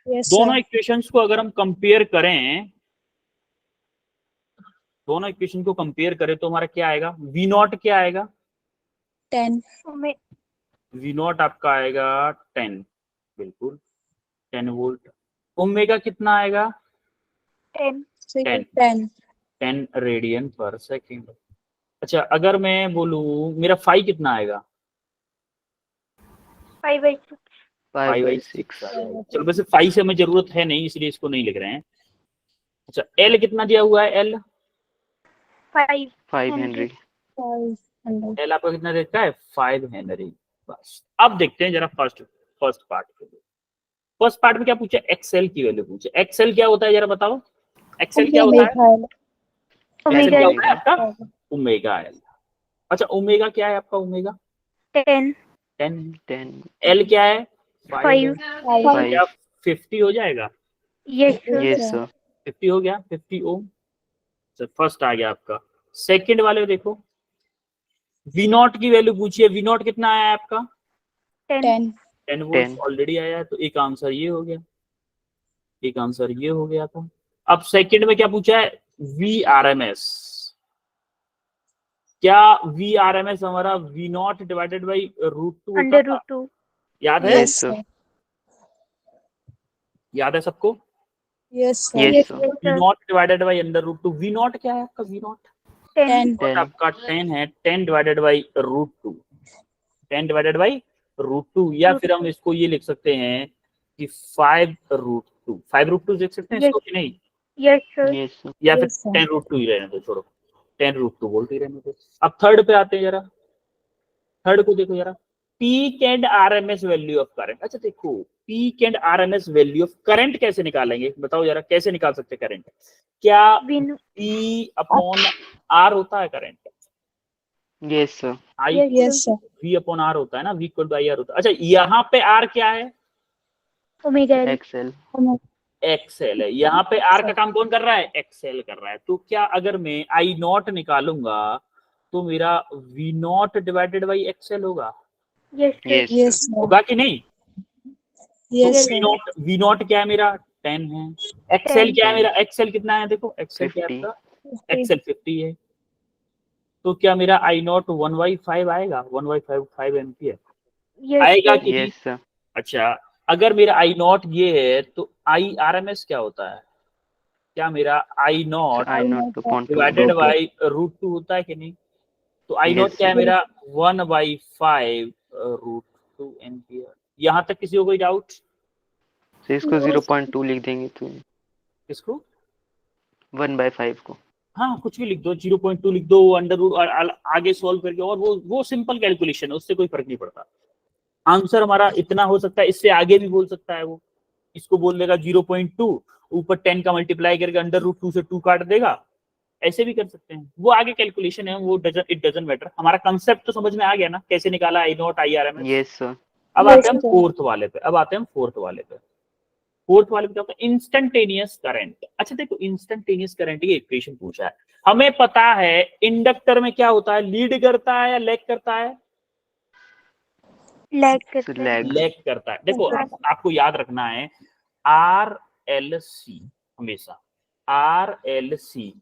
यस दोनों सर। इक्वेशंस को अगर हम कंपेयर करें, दोनों इक्वेशन को कंपेयर करें तो हमारा क्या आएगा, वी नॉट क्या आएगा 10। वी नॉट आपका आएगा 10, बिल्कुल 10 वोल्ट। ओमेगा कितना आएगा 10. 10। 10 रेडियन पर सेकेंड। अच्छा अगर मैं बोलूं मेरा फाई कितना आएगा 5/6. 5/6। चलो वैसे फाई से हमें जरूरत है नहीं इसलिए इसको नहीं लिख रहे हैं। अच्छा एल कितना दिया हुआ है, एल 5 5 Henry. हेनरी। 500। एल आपका कितना देता है 5 हेनरी। बस अब देखते हैं जरा फर्स्ट पार्ट के लिए। फर्स्ट पार्ट में क्या पूछा, एक्सएल की वैल्यू पूछे। एक्सएल क्या होता है जरा बताओ, एक्सएल क्या होता है। एक्सएल Omega क्या is होता है आपका ओमेगा एल। अच्छा ओमेगा क्या है आपका, ओमेगा 10. 10। 10। एल क्या है 5। 5. क्या 5। 50 हो जाएगा, Yes, sir. Yes sir. 50 हो गया 50 ओम। फर्स्ट आ गया आपका। सेकंड वाले में देखो वी नॉट की वैल्यू पूछिए, वी नॉट कितना आया है आपका 10. 10। 10 वोल्ट 10। ऑलरेडी आया है, तो एक आंसर ये हो गया, एक आंसर ये हो गया था। अब सेकंड में क्या पूछा है वी आर एम एस, क्या वी आर एम एस हमारा V naught divided by √2 under होता था? रूट 2. याद है? Yes, Yes, sir. sir. याद है सबको? Yes, sir. Yes, sir. V naught divided by √2. V naught क्या है आपका? V naught 10. 10. 10. आपका 10 है, 10 डिवाइडेड बाई √2, 10 डिवाइडेड बाई √2, या फिर हम इसको ये लिख सकते हैं कि 5√2, 5√2 लिख सकते हैं इसको कि नहीं? Yes, sir. Yes, sir. या फिर Yes, sir. 10√2 ही रहने दो, छोड़ो 10√2 बोलते ही रहने दो। अब थर्ड पे आते हैं जरा, थर्ड को देखो जरा, peak and RMS value of current. अच्छा देखो, peak and RMS value of current कैसे निकालेंगे, बताओ जरा, कैसे निकाल सकते करंट? क्या Win. P अपॉन आर होता है current? Yes, sir. I Yes, sir. V upon R होता है ना, V equal to I R होता है। अच्छा यहाँ पे आर क्या है? Omega L. Excel. एक्सेल है। यहाँ पे आर का काम कौन कर रहा है? एक्सेल कर रहा है। तो क्या अगर मैं आई नॉट निकालूंगा तो मेरा V naught divided by XL होगा? Yes, sir. Yes, Yes, sir. sir. होगा कि नहीं? Yes, Yes, sir. V naught क्या है मेरा? 10 है। एक्सेल 10. क्या है मेरा? एक्सेल कितना है? देखो एक्सेल क्या है 50. आपका? एक्सेल 50 है। तो क्या मेरा आई नॉट 1/5 आएगा? 1/5 एम्पियर Yes, आएगा sir. कि नहीं? Yes, sir. अच्छा, अगर मेरा आई नॉट ये है तो आई आर एम एस क्या होता है? क्या मेरा आई So not I not upon 2 divided √2. By √2 होता है कि नहीं? तो आई नॉट Yes, क्या है sir. मेरा? 1/5 √2 एम्पियर। यहाँ तक किसी को कोई डाउट? So इसको 0.2 लिख देंगे तो किसको? 1/5 को. हाँ, कुछ भी लिख दो, 0.2 लिख दो, अंडर रूट आगे सॉल्व करके, और वो सिंपल कैलकुलेशन है, उससे कोई फर्क नहीं पड़ता। आंसर हमारा इतना हो सकता है, इससे आगे भी बोल सकता है वो। इसको बोल देगा 0.2, ऊपर 10 का मल्टीप्लाई करके √2 से 2 काट देगा, ऐसे भी कर सकते हैं। वो आगे कैलकुलेशन है, वो इट डजंट मैटर। हमारा कंसेप्ट तो समझ में आ गया ना, कैसे निकाला I naught I R M S. Yes, sir. अब Yes, आते हैं हम sir. फोर्थ वाले पे। फोर्थ वाले पे क्या होता है? Instantaneous current. अच्छा देखो, इंस्टेंटेनियस करंट ये इक्वेशन पूछा है। हमें पता है इंडक्टर में क्या होता है, लीड करता है या लैग करता है? Lag So करता है. lag. लैग करता है। देखो आपको याद रखना है, आर एल सी, हमेशा R L C,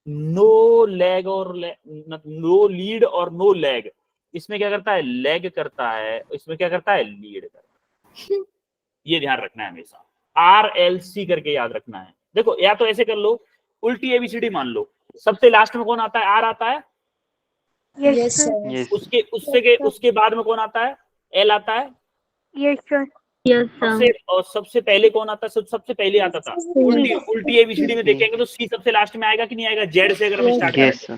no lag और नो लीड और नो लैग, इसमें क्या करता है? लैग करता है। इसमें क्या करता है? लीड करता है। ये ध्यान रखना है हमेशा, आर एल सी करके याद रखना है। देखो, या तो ऐसे कर लो, उल्टी एबीसीडी मान लो, सबसे लास्ट में कौन आता है? आर आता है। Yes, Yes, sir. sir. Yes, sir. उसके बाद में कौन आता है? एल आता है। Yes, sir. Yes, सबसे पहले कौन आता है? सबसे पहले आता था, उल्टी एबीसीडी में देखेंगे तो सी सबसे लास्ट में आएगा कि नहीं आएगा? जेड से अगर हम स्टार्ट करें, Yes, sir.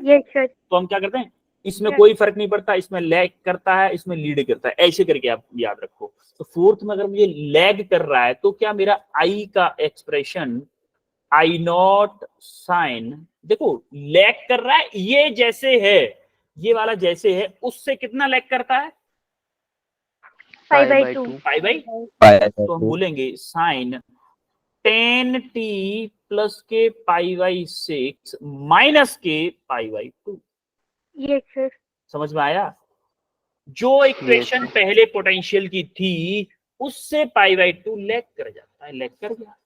Yes, sir. तो हम क्या करते हैं? इसमें कोई फर्क नहीं पड़ता, इसमें लैग करता है, इसमें लीड करता है, ऐसे करके आप याद रखो। तो फोर्थ में अगर मुझे लैग कर रहा है तो क्या मेरा आई का एक्सप्रेशन आई नॉट साइन, देखो लैग कर रहा है, ये जैसे है, ये वाला जैसे है, उससे कितना लैग करता है? 5/2. 5/, तो हम बोलेंगे साइन 10t प्लस के π/6 माइनस के π/2। Yes, sir. समझ में आया? जो इक्वेशन sir. पहले पोटेंशियल की थी उससे π/2 लैग कर जाता है, लैग कर गया।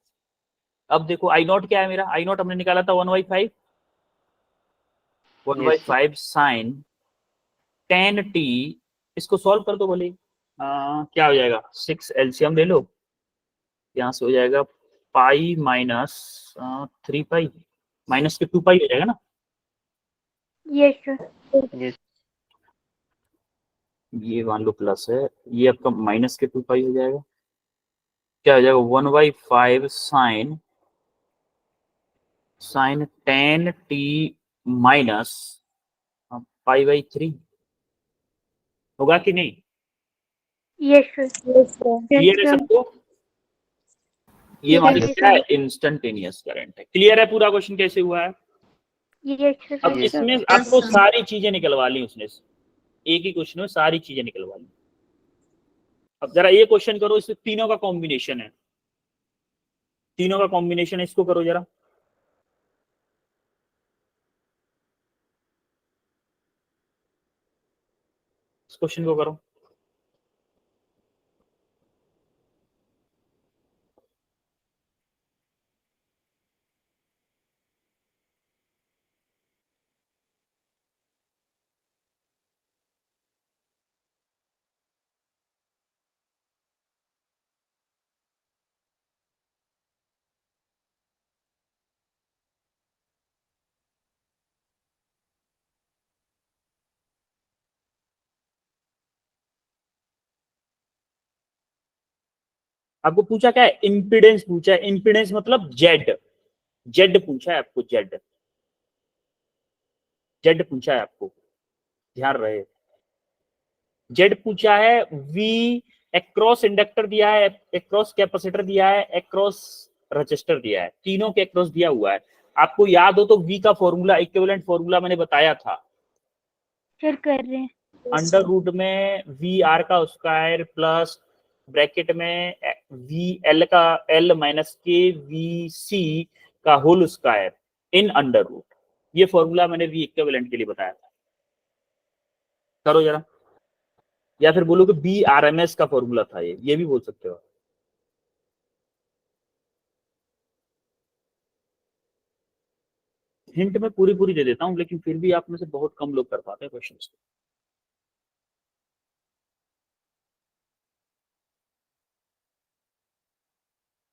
अब देखो आई नॉट क्या है मेरा? आई नॉट हमने निकाला था 1/5, 1/5 साइन 10t, इसको सॉल्व कर दो भले। क्या हो जाएगा? 6 एलसीएम ले लो, यहाँ से हो जाएगा पाई माइनस 3π, माइनस के 2π हो जाएगा ना। Yes, sir. Yes. ये मान लो प्लस है, ये आपका माइनस के 2π हो जाएगा। क्या हो जाएगा? 1/5 साइन 10t माइनस π/3 होगा कि नहीं? Yes, sir. Yes, sir. Clear है सबको? ये मान लो Yes, क्या है? sir. इंस्टेंटेनियस करंट है। क्लियर है पूरा क्वेश्चन कैसे हुआ है? Yes, sir. अब Yes, इसमें आपको सारी चीजें निकलवा ली उसने, एक ही क्वेश्चन में सारी चीजें निकलवा ली। अब जरा ये क्वेश्चन करो, इसमें तीनों का कॉम्बिनेशन है, तीनों का कॉम्बिनेशन है, इसको करो जरा। इस क्वेश्चन को करो। आपको पूछा क्या है, इम्पीडेंस पूछा है। इम्पीडेंस मतलब जेड, जेड पूछा है आपको, जेड, जेड पूछा है आपको, ध्यान रहे। जेड पूछा है, वी एक्रॉस इंडक्टर दिया है, एक्रॉस कैपेसिटर दिया है, एक्रॉस रजिस्टर दिया है, तीनों के एक्रॉस दिया हुआ है। आपको याद हो तो वी का फॉर्मूला, इक्विवेलेंट फॉर्मूला मैंने बताया था, सर कर रहे हैं। अंडर रूट में वी आर का स्क्वायर प्लस ब्रैकेट में वी एल का एल माइनस के वी सी का whole square in under root. ये फॉर्मूला मैंने वी इक्विवेलेंट के लिए बताया था, करो जरा। या फिर बोलो कि बी आर एम एस का फॉर्मूला था, ये भी बोल सकते हो। हिंट में पूरी पूरी दे देता हूं, लेकिन फिर भी आप में से बहुत कम लोग कर पाते हैं क्वेश्चन।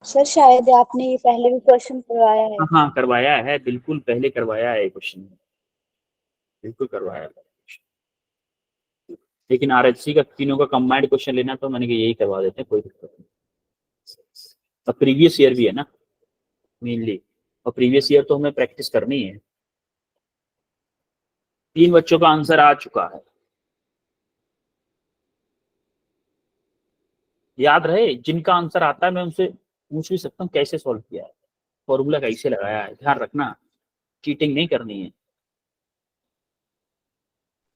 सर शायद आपने ये पहले भी क्वेश्चन करवाया है। हाँ करवाया है, बिल्कुल पहले करवाया है क्वेश्चन, बिल्कुल करवाया है। लेकिन आरएचसी का तीनों का कंबाइंड क्वेश्चन लेना तो मैंने कहा यही करवा देते हैं, कोई दिक्कत नहीं। अब प्रीवियस ईयर भी है ना मेनली, और प्रीवियस ईयर तो हमें प्रैक्टिस करनी है। 3 बच्चों का आंसर आ चुका है, याद रहे। जिनका आंसर आता है मैं उनसे पूछ भी सकता हूँ कैसे सॉल्व किया है, फॉर्मूला कैसे लगाया है, ध्यान रखना, चीटिंग नहीं करनी है।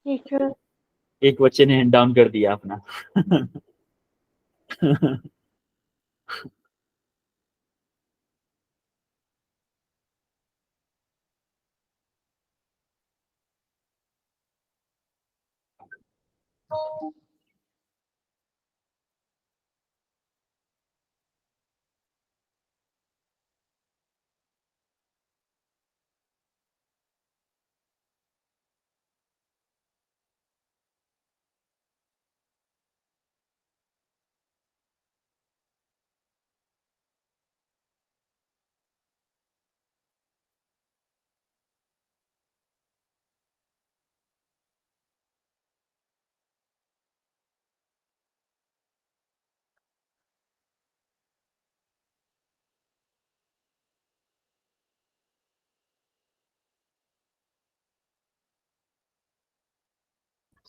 Yes sir. एक बच्चे ने हैंड डाउन कर दिया अपना।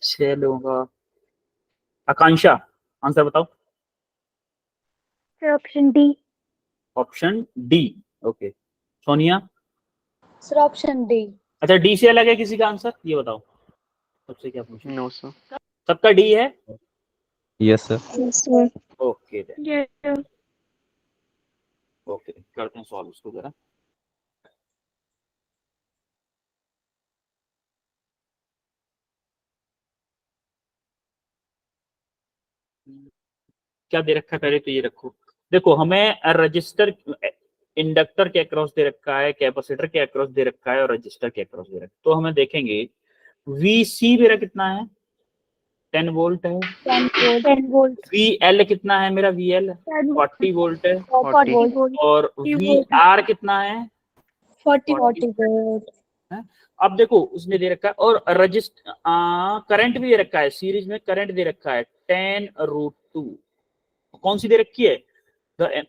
छह लोगों का। आकांक्षा आंसर बताओ। Sir option D. Option D, okay. Sonia? Sir option D. अच्छा, डी से अलग है किसी का आंसर, ये बताओ। सबसे क्या पूछा? No sir. सबका डी है? Yes sir. Yes, sir. Okay then, yes sir. Okay करते हैं सॉल्व उसको जरा। क्या दे रखा है पहले तो ये रखो। देखो हमें रजिस्टर, इंडक्टर के अक्रॉस दे रखा है, कैपेसिटर के अक्रॉस दे रखा है और रजिस्टर के अक्रॉस दे रखा है। तो हमें देखेंगे वीसी मेरा कितना है, 10 वोल्ट है। 10 वोल्ट। वीएल कितना है मेरा, वीएल 40 वोल्ट है। 40 वोल्ट। और वीआर कितना है, 40 वोल्ट। अब देखो उसने दे रखा है, और रजिस्टर करंट भी दे रखा है, सीरीज में करंट दे रखा है 10√2। कौन सी दे रखी है, the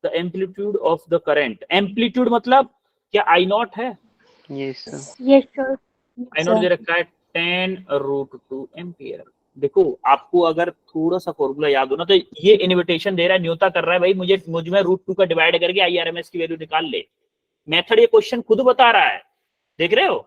amplitude of the current. Amplitude मतलब क्या आई नॉट है, yes sir. Yes sir. I not they रखा है 10√2 एम्पियर। देखो आपको अगर थोड़ा सा फॉर्मूला याद हो ना, तो ये इन्विटेशन दे रहा है, न्योता कर रहा है, भाई मुझ में √2 का डिवाइड करके आईआरएमएस की वैल्यू निकाल ले। मेथड ये क्वेश्चन खुद बता रहा है, देख रहे हो,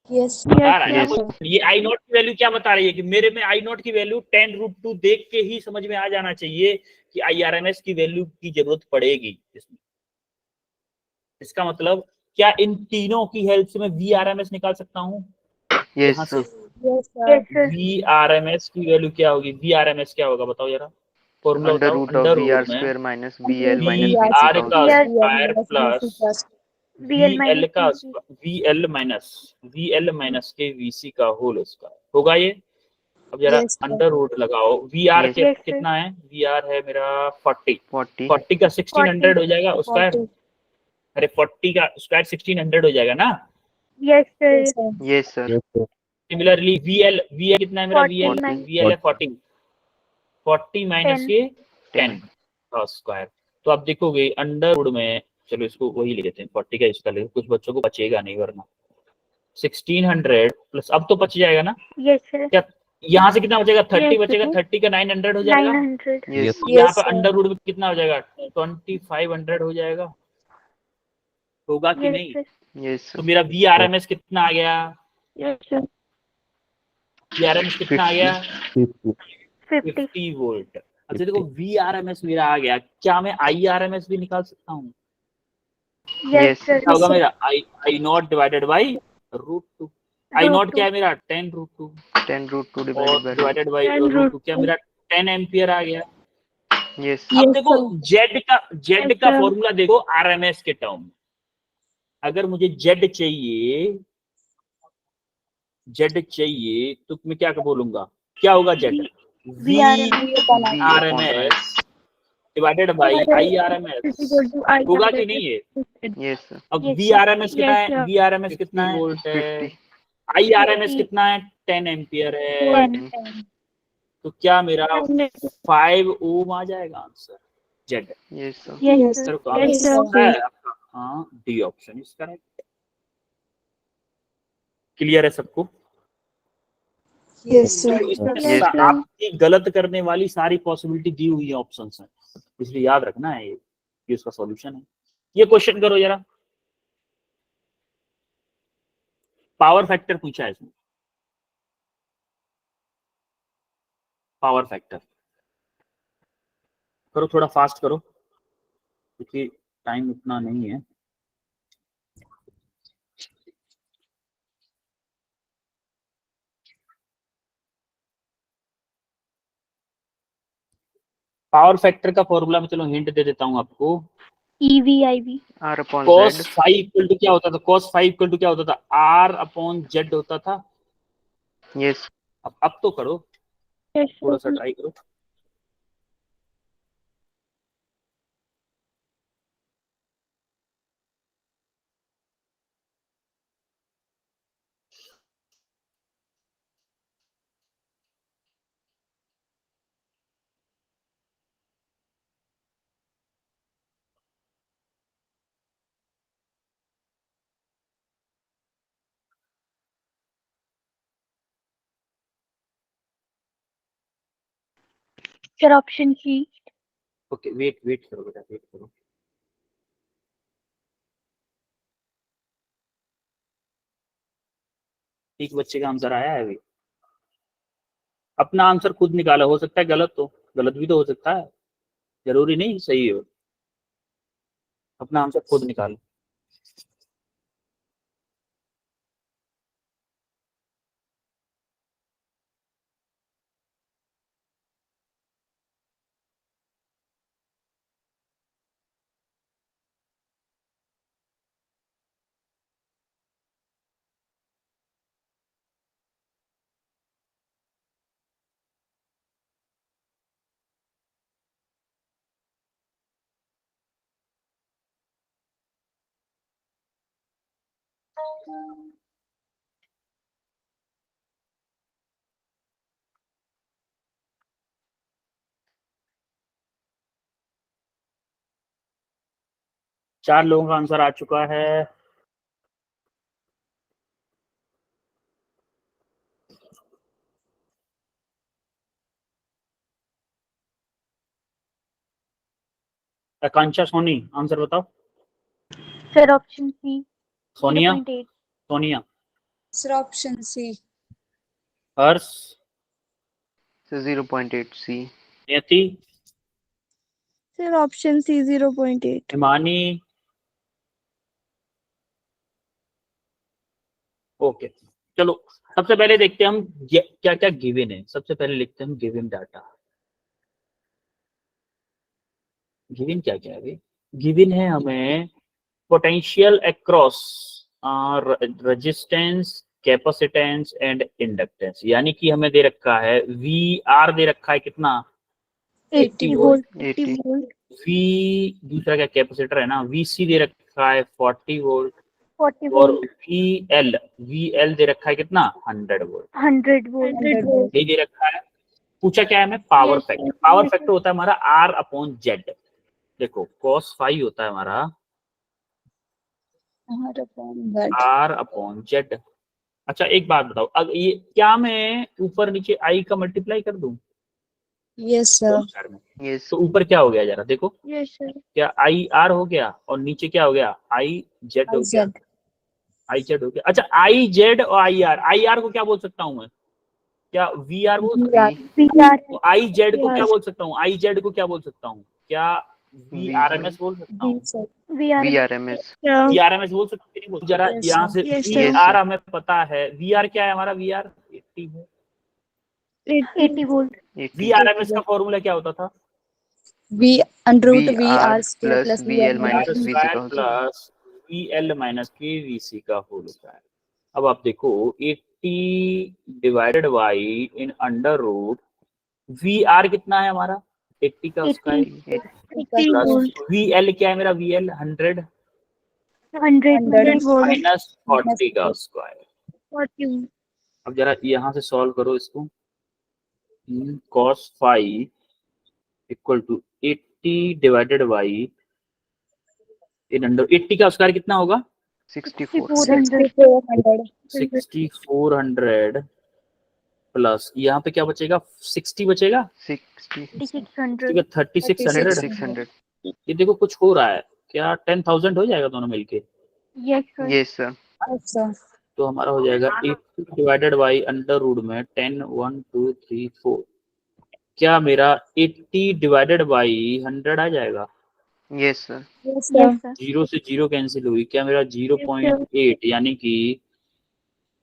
यस बता रहा है Yes, ना। ये आई नॉट की वैल्यू क्या बता रही है कि मेरे में आई नॉट की वैल्यू 10√2 देख के ही समझ में आ जाना चाहिए कि आईआरएमएस की वैल्यू की जरूरत पड़ेगी इसमें। इसका मतलब क्या इन तीनों की हेल्प से मैं वीआरएमएस निकाल सकता हूँ? यस यहाँ सर। से यस सर। वीआरएमएस की वैल्यू क्या होगी, वीआरएमएस क्या होगा बताओ जरा, फॉर्मूला अंडर बताओ। Root of V R square minus B L minus V B C R का का होल स्क्वायर प्लस वीएल का VL वीएल माइनस के वीसी का होल स्क्वायर होगा ये। अब जरा Yes, sir. अंडर रूट लगाओ, वीआर Yes, के sir. कितना है, वीआर है मेरा 40 40 का 1600 हो जाएगा स्क्वायर। 40. अरे 40 का स्क्वायर 1600 हो जाएगा ना। Yes Yes, sir. sir. Yes sir. Yes sir. Similarly VL कितना है मेरा, 40 वीएल है 40 माइनस 10. के 10, का स्क्वायर। तो आप देखोगे अंडर रूट में, चलो इसको वही ले लेते हैं 40 का इसका ले, कुछ बच्चों को बचेगा नहीं वरना 1600 प्लस, अब तो बच जाएगा ना, यस सर। क्या यहाँ से कितना बचेगा 30 Yes, बचेगा, sir. 30 का 900 हो जाएगा, 900। Yes. यहाँ Yes, पे sir. अंडर रूट में कितना हो जाएगा 2500 हो जाएगा, होगा कि यस नहीं? सर। Yes. तो मेरा VRMS कितना आ गया, यस सर। VRMS कितना आ गया 50. 50 वोल्ट। अच्छा देखो VRMS मेरा आ गया, क्या मैं IRMS भी निकाल सकता हूँ? Yes Yes. सर। क्या होगा मेरा I not divided by √2, I not क्या है मेरा 10 √2 10√2 और divided by डिवाइडेड बाई 10 √2, क्या मेरा 10 एम्पियर आ गया। yes. अब देखो Z का Yes, फॉर्मूला देखो RMS के टर्म में, अगर मुझे Z चाहिए तो मैं क्या बोलूंगा, क्या होगा Z VRMS divided by IRMS, होगा कि नहीं है? Yes. sir. अब Yes, sir. VRMS कितना Yes, है, sir. VRMS कितना है, 50. IRMS कितना है 10 एम्पियर है, 10. तो क्या मेरा 5 ओम आ जाएगा answer Z। Yes. sir. Yes, sir sir. तो आंसर Yes, sir. क्या है आपका? हाँ, D option is correct. Clear है सबको? Yes, sir. तो इसमें Yes, sir. आपकी गलत करने वाली सारी पॉसिबिलिटी दी हुई है ऑप्शंस में, इसलिए याद रखना है ये उसका सॉल्यूशन है। ये क्वेश्चन करो जरा, पावर फैक्टर पूछा है इसमें, पावर फैक्टर करो, थोड़ा फास्ट करो क्योंकि टाइम उतना नहीं है। पावर फैक्टर का फॉर्मूला में चलो हिंट दे देता हूं आपको, EVIV. R upon cos Z. 5 equal to क्या होता था, cos 5 इक्वल टू क्या होता था, R अपॉन Z होता था। Yes. अब तो करो, Yes, थोड़ा sir. सा ट्राई करो। Sir, option C. Okay wait करो बेटा, वेट करो। एक बच्चे का आंसर आया है अभी, अपना आंसर खुद निकाला, हो सकता है गलत भी तो हो सकता है, जरूरी नहीं सही हो, अपना आंसर खुद निकालो। चार लोगों का आंसर आ चुका है। आकांक्षा, सोनी, आंसर बताओ। Sir, option C. Sonia, 0.8. Sonia, Sir, option C. हर्ष, So 0.8 C. नियति, Sir, option C 0.8. Himani, okay. चलो सबसे पहले देखते हैं हम क्या क्या गिवन है, सबसे पहले लिखते हैं हम गिवन डाटा। गिवन क्या क्या है, गिवन है हमें potential across resistance, capacitance and inductance, यानी कि हमें दे रखा है VR दे रखा है कितना 80 volt. 80. volt. V, दूसरा क्या कैपेसिटर है ना, VC दे रखा है 40 वोल्ट 40 और volt. VL दे रखा है कितना 100 वोल्ट, 100 volt. 100 volt. यही दे रखा है। पूछा क्या है हमें power Yes, factor, yes, power yes, factor होता है हमारा R अपॉन Z, देखो cos फाई होता है हमारा R upon Z. R upon Z. अच्छा एक बात बताओ, अब ये क्या मैं ऊपर नीचे I का मल्टीप्लाई कर दूं Yes, sir. दोनों साइड में? Yes. तो ऊपर क्या हो गया जरा देखो, Yes, sir. क्या आई आर हो गया और नीचे क्या हो गया आई जेड हो गया, Z. आई जेड हो गया। अच्छा आई जेड और आई आर को क्या बोल सकता हूँ मैं, क्या वी आर बोल सकता VR. V VR हूँ? आई जेड को क्या VR. बोल सकता हूँ, आई जेड को क्या बोल सकता हूँ, क्या वी आर एम एस बोल सकता V, हूँ? sir. VR VRMS. Yeah. V R M S बोल सकते नहीं बोल, जरा Yes, यहाँ sir. से Yes, V sir. Yes, R sir. हमें पता है, वी आर क्या है हमारा, वी आर 80 है। 80 volt V 80. R M S का फॉर्मूला क्या होता था, V under root VR VR square plus plus VL VL minus minus VC square का whole square. Plus V L minus के वी सी का होल स्क्वायर। अब आप देखो 80 divided by in under root V R कितना है हमारा 80 का 80 स्क्वायर 80 प्लस volt. वी एल क्या है मेरा, वी एल 100 100 100 volt. माइनस 40 का 40. स्क्वायर। 40. अब जरा यहाँ से सॉल्व करो इसको, cos phi equal to 80 divided by in under 80 का स्क्वायर कितना होगा 64. 400 400. 6400 प्लस यहाँ पे क्या बचेगा 60 बचेगा 60. 600 3600। 3600. ये देखो कुछ हो रहा है क्या, 10,000 हो जाएगा दोनों मिलके, yes sir Yes, sir. Yes, sir. तो हमारा हो जाएगा 80 डिवाइडेड बाई अंडर रूट में 10 1 2 3 4, क्या मेरा 80 डिवाइडेड बाई 100 आ जाएगा, Yes, sir. Yes, sir. Yes sir zero से जीरो कैंसिल हुई, क्या मेरा Yes, sir. 0.8 यानी कि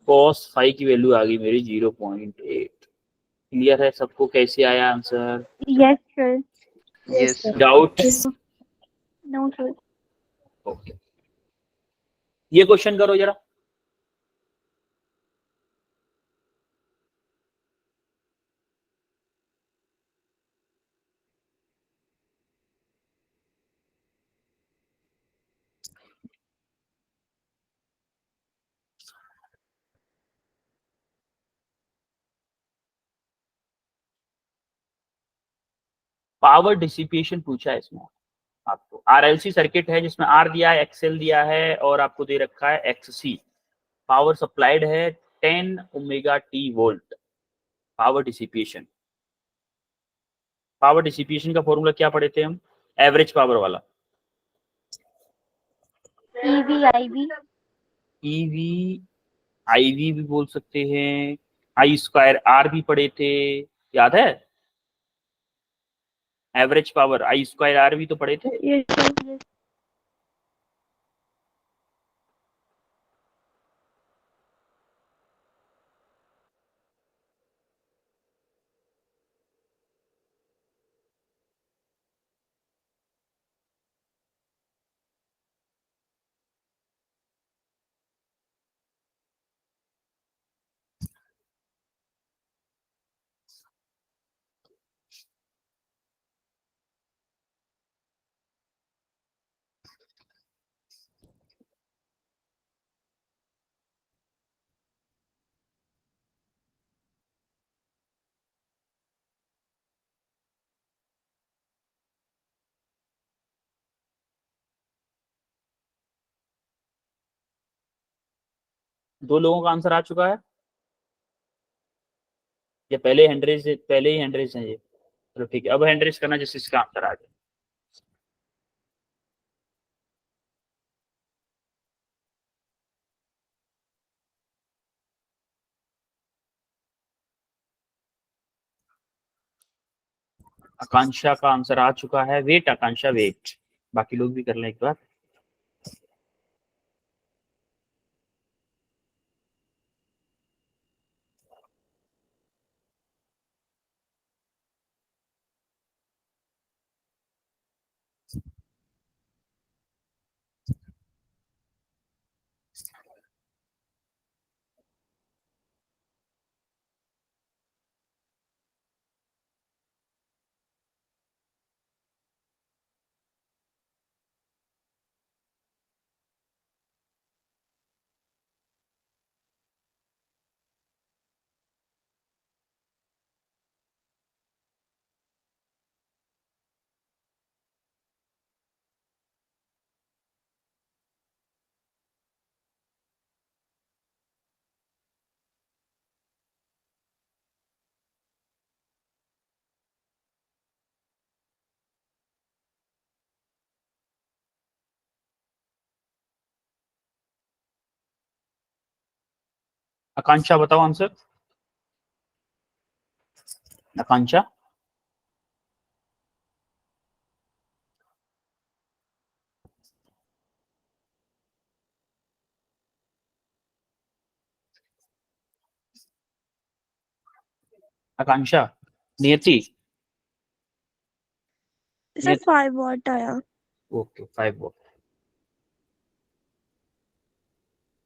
cos फाई की वैल्यू आ गई मेरी 0.8। क्लियर है सबको, कैसे आया answer, yes sir Yes, sir. Doubt? No sir okay, ये क्वेश्चन करो जरा। पावर डिसिपेशन पूछा है इसमें आपको, आरएलसी सर्किट है जिसमें आर दिया है, एक्सएल दिया है और आपको दे रखा है एक्ससी, पावर सप्लाइड है 10 omega T volt. Power dissipation, power dissipation का फॉर्मूला क्या पढ़े थे हम, एवरेज पावर वाला, ईवी आईवी ईवी आईवी भी बोल सकते हैं, आई स्क्वायर आर भी पढ़े थे, याद है, average power I square R भी तो पढ़े थे। Yes, sir. दो लोगों का आंसर आ चुका है या पहले हैंडरेज, पहले ही हैंडरेज है ये, चलो ठीक है, अब हैंडरेज करना जिससे इसका आंसर आ जाए। आकांक्षा का आंसर आ चुका है, वेट आकांक्षा वेट, बाकी लोग भी कर लें एक बार। आकांक्षा बताओ आंसर। आकांक्षा, आकांक्षा, नियति, सर 5 वॉट आया। Okay 5 vote.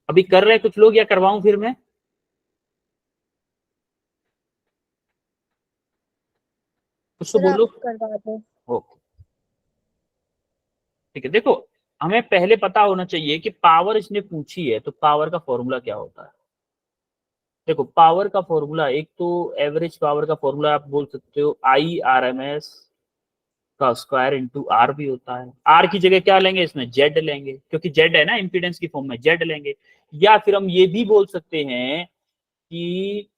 अभी कर रहे हैं कुछ लोग या करवाऊं फिर मैं? कुछ तो सर आप बोलो। करवा दो। ओके ठीक है। देखो, हमें पहले पता होना चाहिए कि पावर इसने पूछी है तो पावर का फॉर्मूला क्या होता है। देखो, पावर का फॉर्मूला, एक तो एवरेज पावर का फॉर्मूला आप बोल सकते हो IRMS का स्क्वायर इंटू आर भी होता है। आर की जगह क्या लेंगे इसमें? जेड लेंगे, क्योंकि जेड है ना इंपीडेंस की फॉर्म में, जेड लेंगे। या फिर हम ये भी बोल सकते हैं कि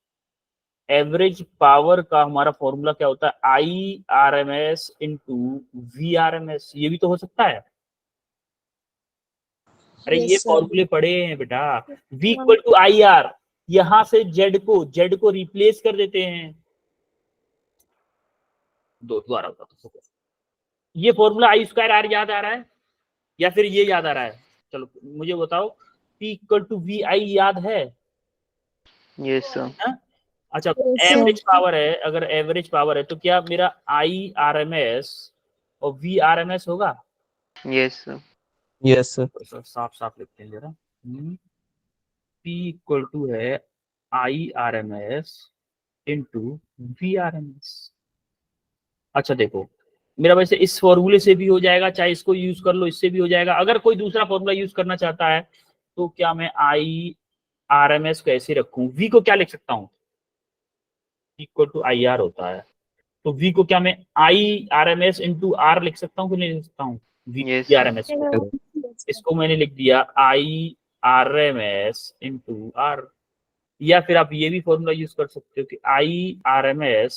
एवरेज पावर का हमारा फॉर्मूला क्या होता है? IRMS into VRMS। ये भी तो हो सकता है। अरे Yes, ये sir. फॉर्मूले पढ़े हैं बेटा। V इक्वल टू IR, यहां से जेड को रिप्लेस कर देते हैं। दोबारा बताता हूं। ये फॉर्मूला आई स्क्वायर आर याद आ रहा है या फिर ये याद आ रहा है? चलो मुझे बताओ, P इक्वल टू VI याद है? Yes, sir. हा? अच्छा, Yes, sir. एवरेज पावर है, अगर एवरेज पावर है तो क्या मेरा IRMS और VRMS होगा? Yes, sir. Yes, sir. साफ साफ लिखते हैं जरा। P इक्वल टू है IRMS इंटू VRMS। अच्छा देखो, मेरा वैसे इस फॉर्मूले से भी हो जाएगा, चाहे इसको यूज कर लो, इससे भी हो जाएगा। अगर कोई दूसरा फॉर्मूला यूज करना चाहता है तो क्या मैं IRMS को ऐसे रखूं? V को क्या लिख सकता हूं? इक्वल टू IR होता है, तो V को क्या मैं IRMS इंटू R लिख सकता हूँ कि नहीं लिख सकता हूँ? Yes, VRMS को। इसको मैंने लिख दिया IRMS इंटू R। या फिर आप ये भी फॉर्मूला यूज कर सकते हो कि IRMS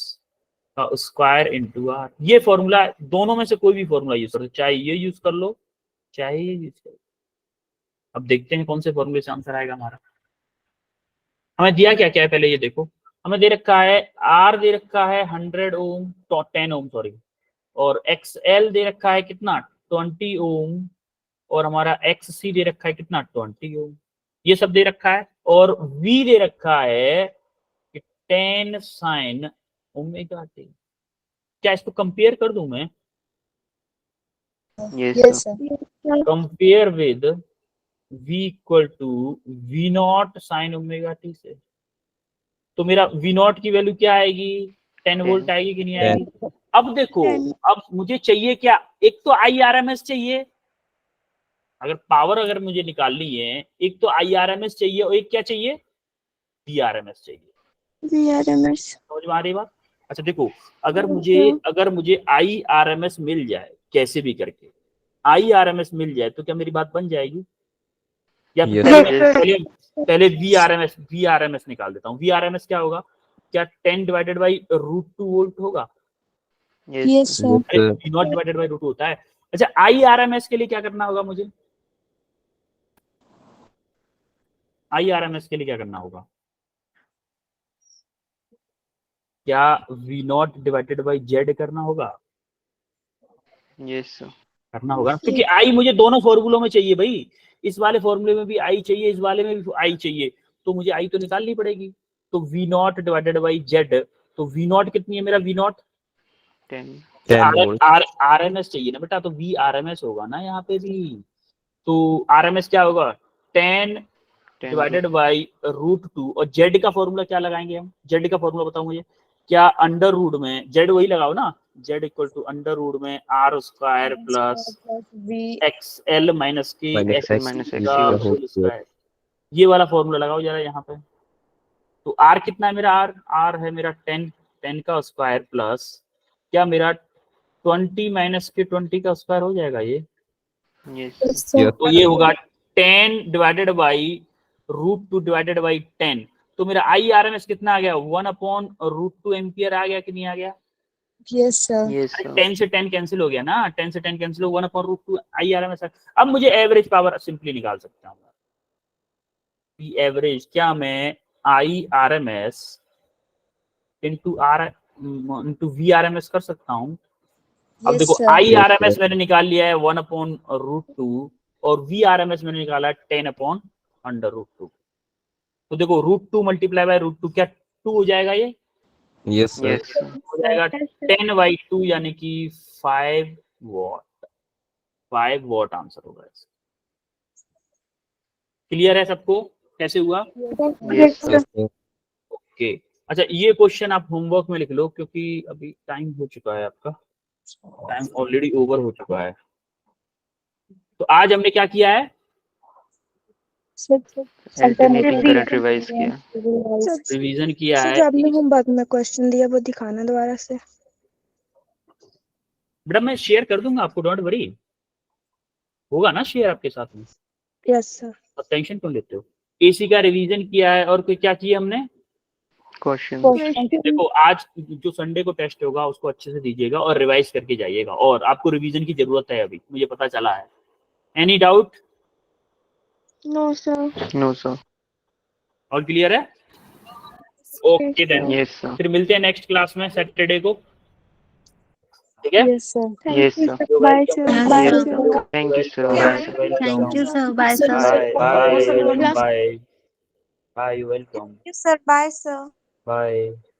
का स्क्वायर इंटू आर। ये फॉर्मूला, दोनों में से कोई भी फॉर्मूला यूज कर लो, चाहे ये यूज कर लो चाहे ये यूज कर लो। अब देखते हैं कौन से फॉर्मूले से आंसर आएगा हमारा। हमें दिया क्या क्या है पहले ये देखो। हमें दे रखा है आर, दे रखा है 100 ओम, 10 ओम सॉरी, और XL दे रखा है कितना? 20 ओम, और हमारा XC दे रखा है कितना? 20 ओम। ये सब दे रखा है, और V दे रखा है 10 साइन ओमेगा टी। क्या इसको कंपेयर कर दूं मैं? Yes, Yes, sir. sir. Compare with V equal to V0 sine omega T से। तो मेरा V0 की वैल्यू क्या आएगी? 10 वोल्ट आएगी कि नहीं आएगी? अब देखो, 10. अब मुझे चाहिए क्या? एक तो IRMS चाहिए, अगर मुझे निकालनी है, एक तो IRMS चाहिए और एक क्या चाहिए? VRMS चाहिए। VRMS. समझ में आ रही बात? अच्छा देखो, अगर मुझे IRMS मिल जाए कैसे भी करके, IRMS मिल जाए तो क्या मेरी बात बन जाएगी? या Yes. पहले VRMS निकाल देता हूँ। VRMS क्या होगा? क्या 10 डिवाइडेड बाई √2 वोल्ट होगा? Yes, Yes, sir. sir. अरे V0 डिवाइडेड बाई √2 होता है। अच्छा, IRMS के लिए क्या करना होगा मुझे? IRMS के लिए क्या करना होगा? क्या V0 डिवाइडेड बाई Z करना होगा? Yes, sir. करना होगा ना, क्योंकि I मुझे दोनों फॉर्मूलों में चाहिए भाई। इस वाले फॉर्मूले में भी I चाहिए, इस वाले में भी I चाहिए, तो मुझे I तो निकालनी पड़ेगी। तो V0 डिवाइडेड बाई Z, तो V0 कितनी है मेरा? V0 10. 10 volt. RMS चाहिए ना बेटा, तो VRMS होगा ना यहाँ पे भी। तो RMS क्या होगा? 10 डिवाइडेड बाई √2, और Z का फॉर्मूला क्या लगाएंगे हम? Z का फॉर्मूला बताओ मुझे। क्या अंडर रूट में Z वही लगाओ ना, Z equal to under root में R square plus V. XL minus के Minus XC का का होल स्क्वायर। ये वाला फॉर्मूला लगाओ जरा यहाँ पे। तो R कितना है मेरा? R है मेरा 10 का स्क्वायर प्लस क्या मेरा 20 माइनस के 20 का स्क्वायर हो जाएगा ये। Yes, Yes, sir. sir. तो ये होगा 10 डिवाइडेड बाई √2 डिवाइडेड बाई 10। तो मेरा IRMS कितना आ गया? 1/√2 एम्पियर आ गया कि नहीं आ गया? Yes, sir. Yes, अरे sir. 10 से 10 कैंसिल हो गया ना, 10 से 10 कैंसिल हो, 1/√2 IRMS है। अब मुझे एवरेज पावर सिंपली निकाल सकता हूँ। एवरेज क्या मैं IRMS into VRMS कर सकता हूँ। अब Yes, देखो sir. IRMS sir. मैंने निकाल लिया है 1/√2 और VRMS मैंने निकाला है 10/√2। तो देखो √2 मल्टीप्लाई बाय √2 क्या 2 हो जाएगा, ये Yes, sir. Yes, sir. हो जाएगा 10/2 यानी कि 5 वॉट आंसर होगा इसका। क्लियर है सबको कैसे हुआ? Yes, sir. Yes, sir. Okay अच्छा, ये क्वेश्चन आप होमवर्क में लिख लो क्योंकि अभी टाइम हो चुका है, आपका टाइम ऑलरेडी ओवर हो चुका है। तो आज हमने क्या किया है? Alternating current revise किया। रिवीजन किया सर है। जो आपने होमवर्क में क्वेश्चन दिया वो दिखाना दोबारा से। बेटा मैं शेयर कर दूंगा आपको, डोंट वरी, होगा ना शेयर आपके साथ में। Yes sir. अब टेंशन क्यों लेते हो? एसी का रिवीजन किया है और कोई क्या किया हमने? Question. देखो आज जो संडे को टेस्ट होगा उसको अच्छे से दीजिएगा और रिवाइज करके जाइएगा, और आपको रिवीजन की जरूरत है अभी, मुझे पता चला है। Any doubt? No sir. No, sir. और क्लियर है? Okay then, Yes, sir. फिर मिलते हैं नेक्स्ट क्लास में सैटरडे को, ठीक है? Yes, sir. Yes, sir. Bye sir. Bye Yes, sir. sir. Thank you, sir. Bye, sir. Thank you, sir. Bye, sir. Bye bye, you welcome. Sir bye sir. Bye.